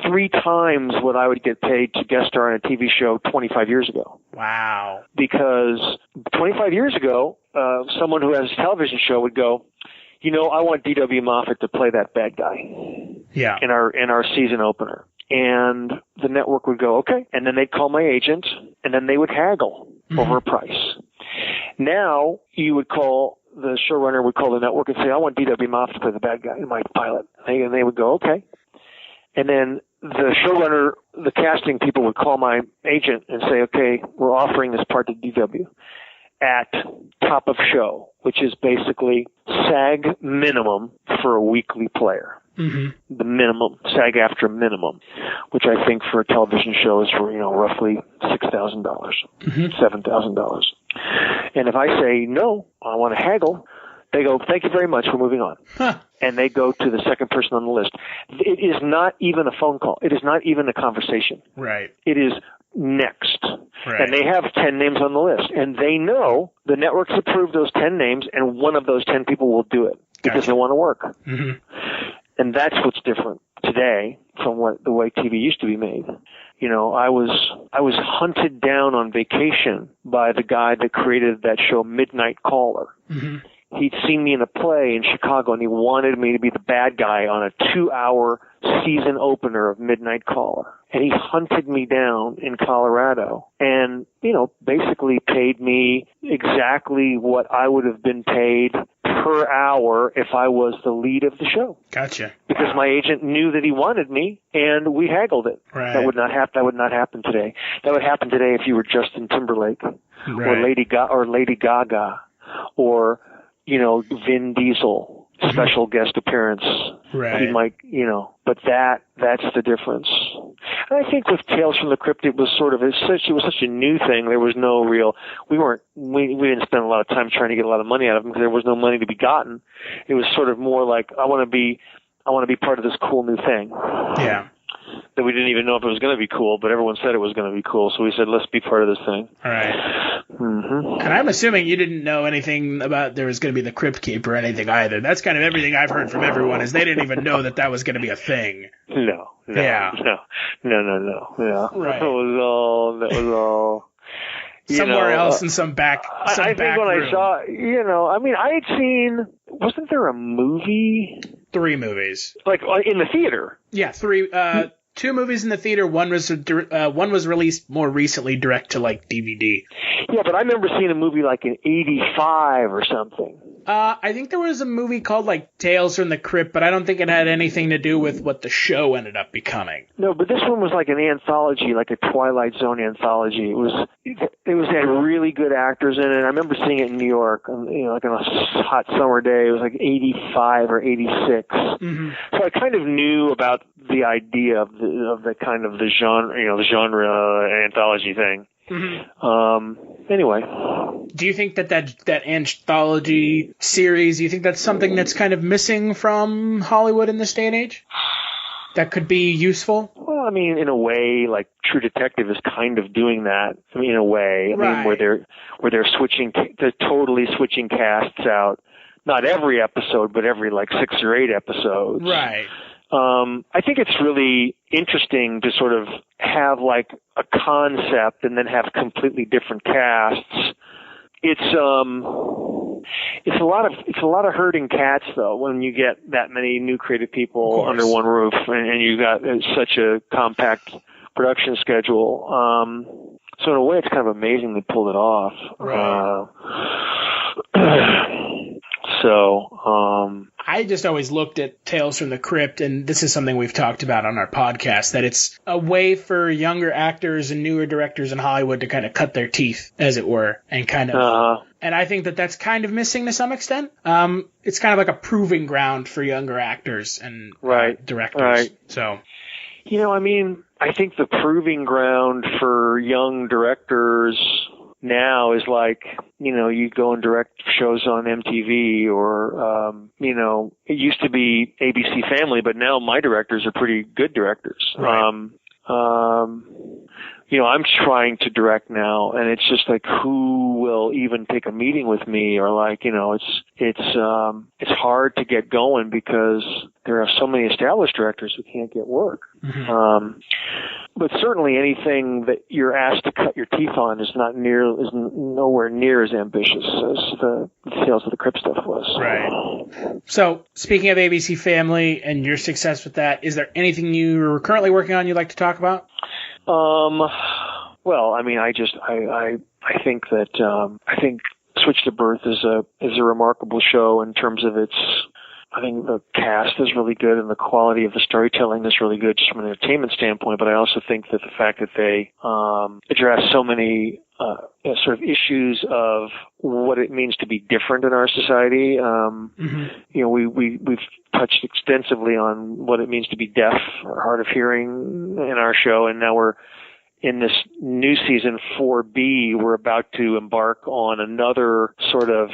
3 times what I would get paid to guest star on a TV show 25 years ago. Wow. Because 25 years ago, someone who has a television show would go, I want dw-moffett to play that bad guy. Yeah. In our season opener. And the network would go, okay. And then they'd call my agent, and then they would haggle over a price. Now, the showrunner would call the network and say, I want dw-moffett to play the bad guy in my pilot. And they would go, okay. And then the showrunner, the casting people would call my agent and say, okay, we're offering this part to DW. at top of show, which is basically SAG minimum for a weekly player. Mm-hmm. The minimum, SAG after minimum, which I think for a television show is for, roughly $6,000, $7,000. And if I say, no, I want to haggle, they go, thank you very much, we're moving on. Huh. And they go to the second person on the list. It is not even a phone call. It is not even a conversation. Right. It is next. Right. And they have 10 names on the list. And they know the networks approved those 10 names, and one of those 10 people will do it because they want to work. Mm-hmm. And that's what's different today from the way TV used to be made. I was hunted down on vacation by the guy that created that show Midnight Caller. Mm-hmm. He'd seen me in a play in Chicago, and he wanted me to be the bad guy on a 2-hour season opener of Midnight Caller. And he hunted me down in Colorado and, basically paid me exactly what I would have been paid per hour if I was the lead of the show. Gotcha. Because my agent knew that he wanted me, and we haggled it. Right. That would not happen today. That would happen today if you were Justin Timberlake, right, or Lady Gaga, or Vin Diesel, special guest appearance. Right. He might, but that's the difference. And I think with Tales from the Crypt, it was such a new thing. There was no real, we didn't spend a lot of time trying to get a lot of money out of them because there was no money to be gotten. It was sort of more like, I want to be part of this cool new thing. Yeah. That we didn't even know if it was going to be cool, but everyone said it was going to be cool, so we said, let's be part of this thing. All right. Mm-hmm. And I'm assuming you didn't know anything about there was going to be the Crypt Keeper or anything either. That's kind of everything I've heard from everyone is they didn't even know that was going to be a thing. No. Yeah. No. Yeah. Right. That was all. Somewhere else in some back I think when room. I saw, I had seen, wasn't there a movie? 3 movies. Like in the theater? Yeah, 3. 2 movies in the theater. One was released more recently, direct to DVD. Yeah, but I remember seeing a movie like in '85 or something. I think there was a movie called Tales from the Crypt, but I don't think it had anything to do with what the show ended up becoming. No, but this one was like an anthology, like a Twilight Zone anthology. It had really good actors in it. I remember seeing it in New York, like on a hot summer day. It was like '85 or '86. Mm-hmm. So I kind of knew about the idea of the kind of the genre anthology thing. Mm-hmm. Anyway. Do you think that anthology series, do you think that's something that's kind of missing from Hollywood in this day and age? That could be useful? Well, in a way, like True Detective is kind of doing that. In a way, right, where they're totally switching casts out. Not every episode, but every 6 or 8 episodes. Right. I think it's really interesting to sort of have a concept and then have completely different casts. It's a lot of herding cats though when you get that many new creative people under one roof and you got such a compact production schedule. So in a way, it's kind of amazing they pulled it off. Right. I just always looked at Tales from the Crypt, and this is something we've talked about on our podcast, that it's a way for younger actors and newer directors in Hollywood to kind of cut their teeth, as it were, and kind of... And I think that that's kind of missing to some extent. It's kind of like a proving ground for younger actors and directors. Right. So... I think the proving ground for young directors now is you go and direct shows on MTV or, it used to be ABC Family, but now my directors are pretty good directors. Right. I'm trying to direct now, and it's just who will even take a meeting with me, or it's hard to get going because there are so many established directors who can't get work. Mm-hmm. But certainly anything that you're asked to cut your teeth on is nowhere near as ambitious as the Tales of the Crypt stuff was. Right. So, speaking of ABC Family and your success with that, is there anything you're currently working on you'd like to talk about? Well, I think that I think Switch to Birth is a remarkable show in terms of its. I think the cast is really good and the quality of the storytelling is really good just from an entertainment standpoint. But I also think that the fact that they address so many sort of issues of what it means to be different in our society. We've touched extensively on what it means to be deaf or hard of hearing in our show, and now we're in this new season 4B. We're about to embark on another sort of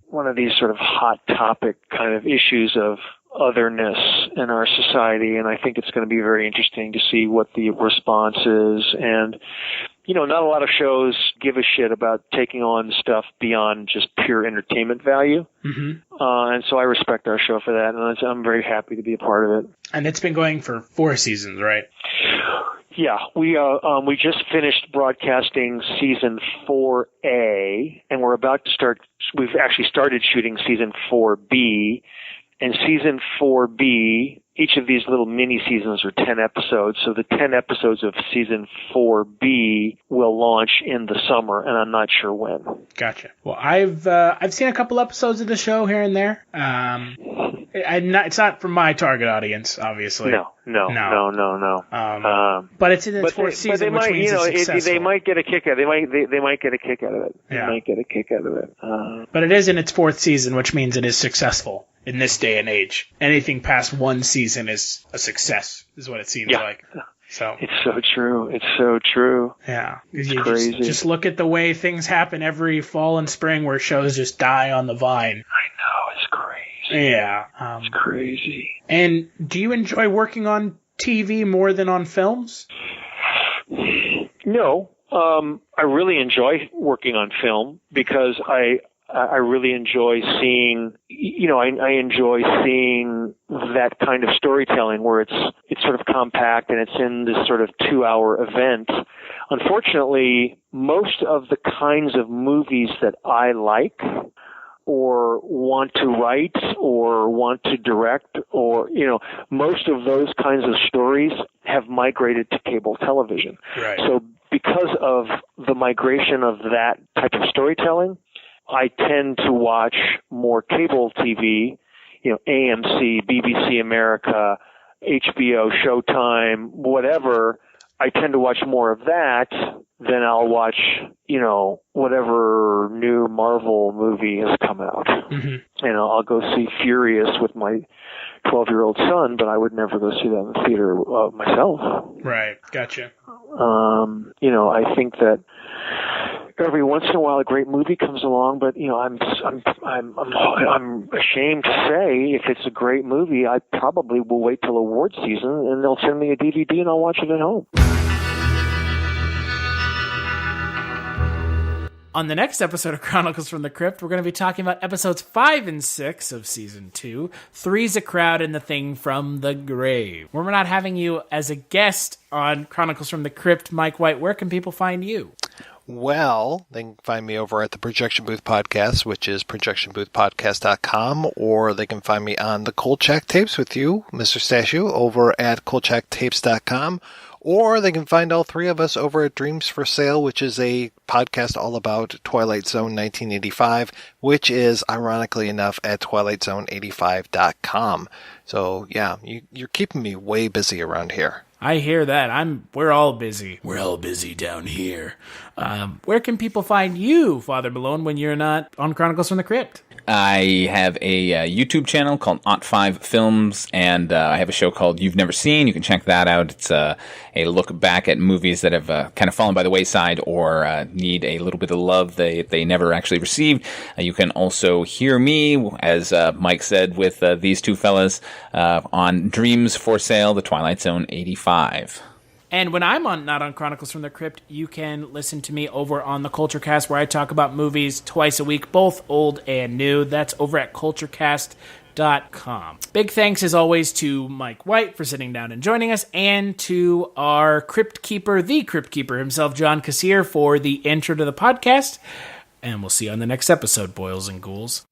one of these sort of hot topic kind of issues of otherness in our society, and I think it's going to be very interesting to see what the response is. And not a lot of shows give a shit about taking on stuff beyond just pure entertainment value. And so I respect our show for that, and I'm very happy to be a part of it. And it's been going for 4 seasons, right? Yeah, we just finished broadcasting season 4A, and we're about to start. We've actually started shooting season 4B. And season 4B, each of these little mini seasons are 10 episodes. So the 10 episodes of season 4B will launch in the summer, and I'm not sure when. Gotcha. Well, I've seen a couple episodes of the show here and there. It's not for my target audience, obviously. No. But it's in its 4th season, which means it's successful. They might get a kick out of it. They might get a kick out of it. Yeah. They might get a kick out of it. But it is in its 4th season, which means it is successful in this day and age. Anything past 1 season is a success, is what it seems like. So it's so true. It's so true. Yeah. It's crazy. Just look at the way things happen every fall and spring where shows just die on the vine. I know. It's crazy. Yeah. It's crazy. And do you enjoy working on TV more than on films? No. I really enjoy working on film because I really enjoy seeing, I enjoy seeing that kind of storytelling where it's sort of compact and it's in this sort of 2-hour event. Unfortunately, most of the kinds of movies that I like or want to write or want to direct or, most of those kinds of stories have migrated to cable television. Right. So because of the migration of that type of storytelling, I tend to watch more cable TV, AMC, BBC America, HBO, Showtime, whatever. I tend to watch more of that than I'll watch, whatever new Marvel movie has come out. And I'll go see Furious with my 12-year-old son, but I would never go see that in the theater myself. Right. Gotcha. I think that every once in a while a great movie comes along, but I'm ashamed to say if it's a great movie, I probably will wait till award season and they'll send me a DVD and I'll watch it at home. On the next episode of Chronicles from the Crypt, we're going to be talking about episodes 5 and 6 of season 2, Three's a Crowd and the Thing from the Grave. We're not having you as a guest on Chronicles from the Crypt. Mike White, where can people find you? Well, they can find me over at the Projection Booth Podcast, which is projectionboothpodcast.com, or they can find me on the Kolchak Tapes with you, Mr. Stashu, over at kolchaktapes.com, or they can find all three of us over at Dreams for Sale, which is a podcast all about Twilight Zone 1985, which is, ironically enough, at twilightzone85.com. So, yeah, you're keeping me way busy around here. I hear that. We're all busy. We're all busy down here. Where can people find you, Father Malone, when you're not on Chronicles from the Crypt? I have a YouTube channel called Ot5 Films, and I have a show called You've Never Seen. You can check that out. It's a look back at movies that have kind of fallen by the wayside or need a little bit of love they never actually received. You can also hear me, as Mike said, with these two fellas on Dreams for Sale, the Twilight Zone 85. And when I'm not on Chronicles from the Crypt, you can listen to me over on the Culturecast, where I talk about movies twice a week, both old and new. That's over at culturecast.com. Big thanks, as always, to Mike White for sitting down and joining us, and to our Crypt Keeper, the Crypt Keeper himself, John-Kassir, for the intro to the podcast. And we'll see you on the next episode, boils and ghouls.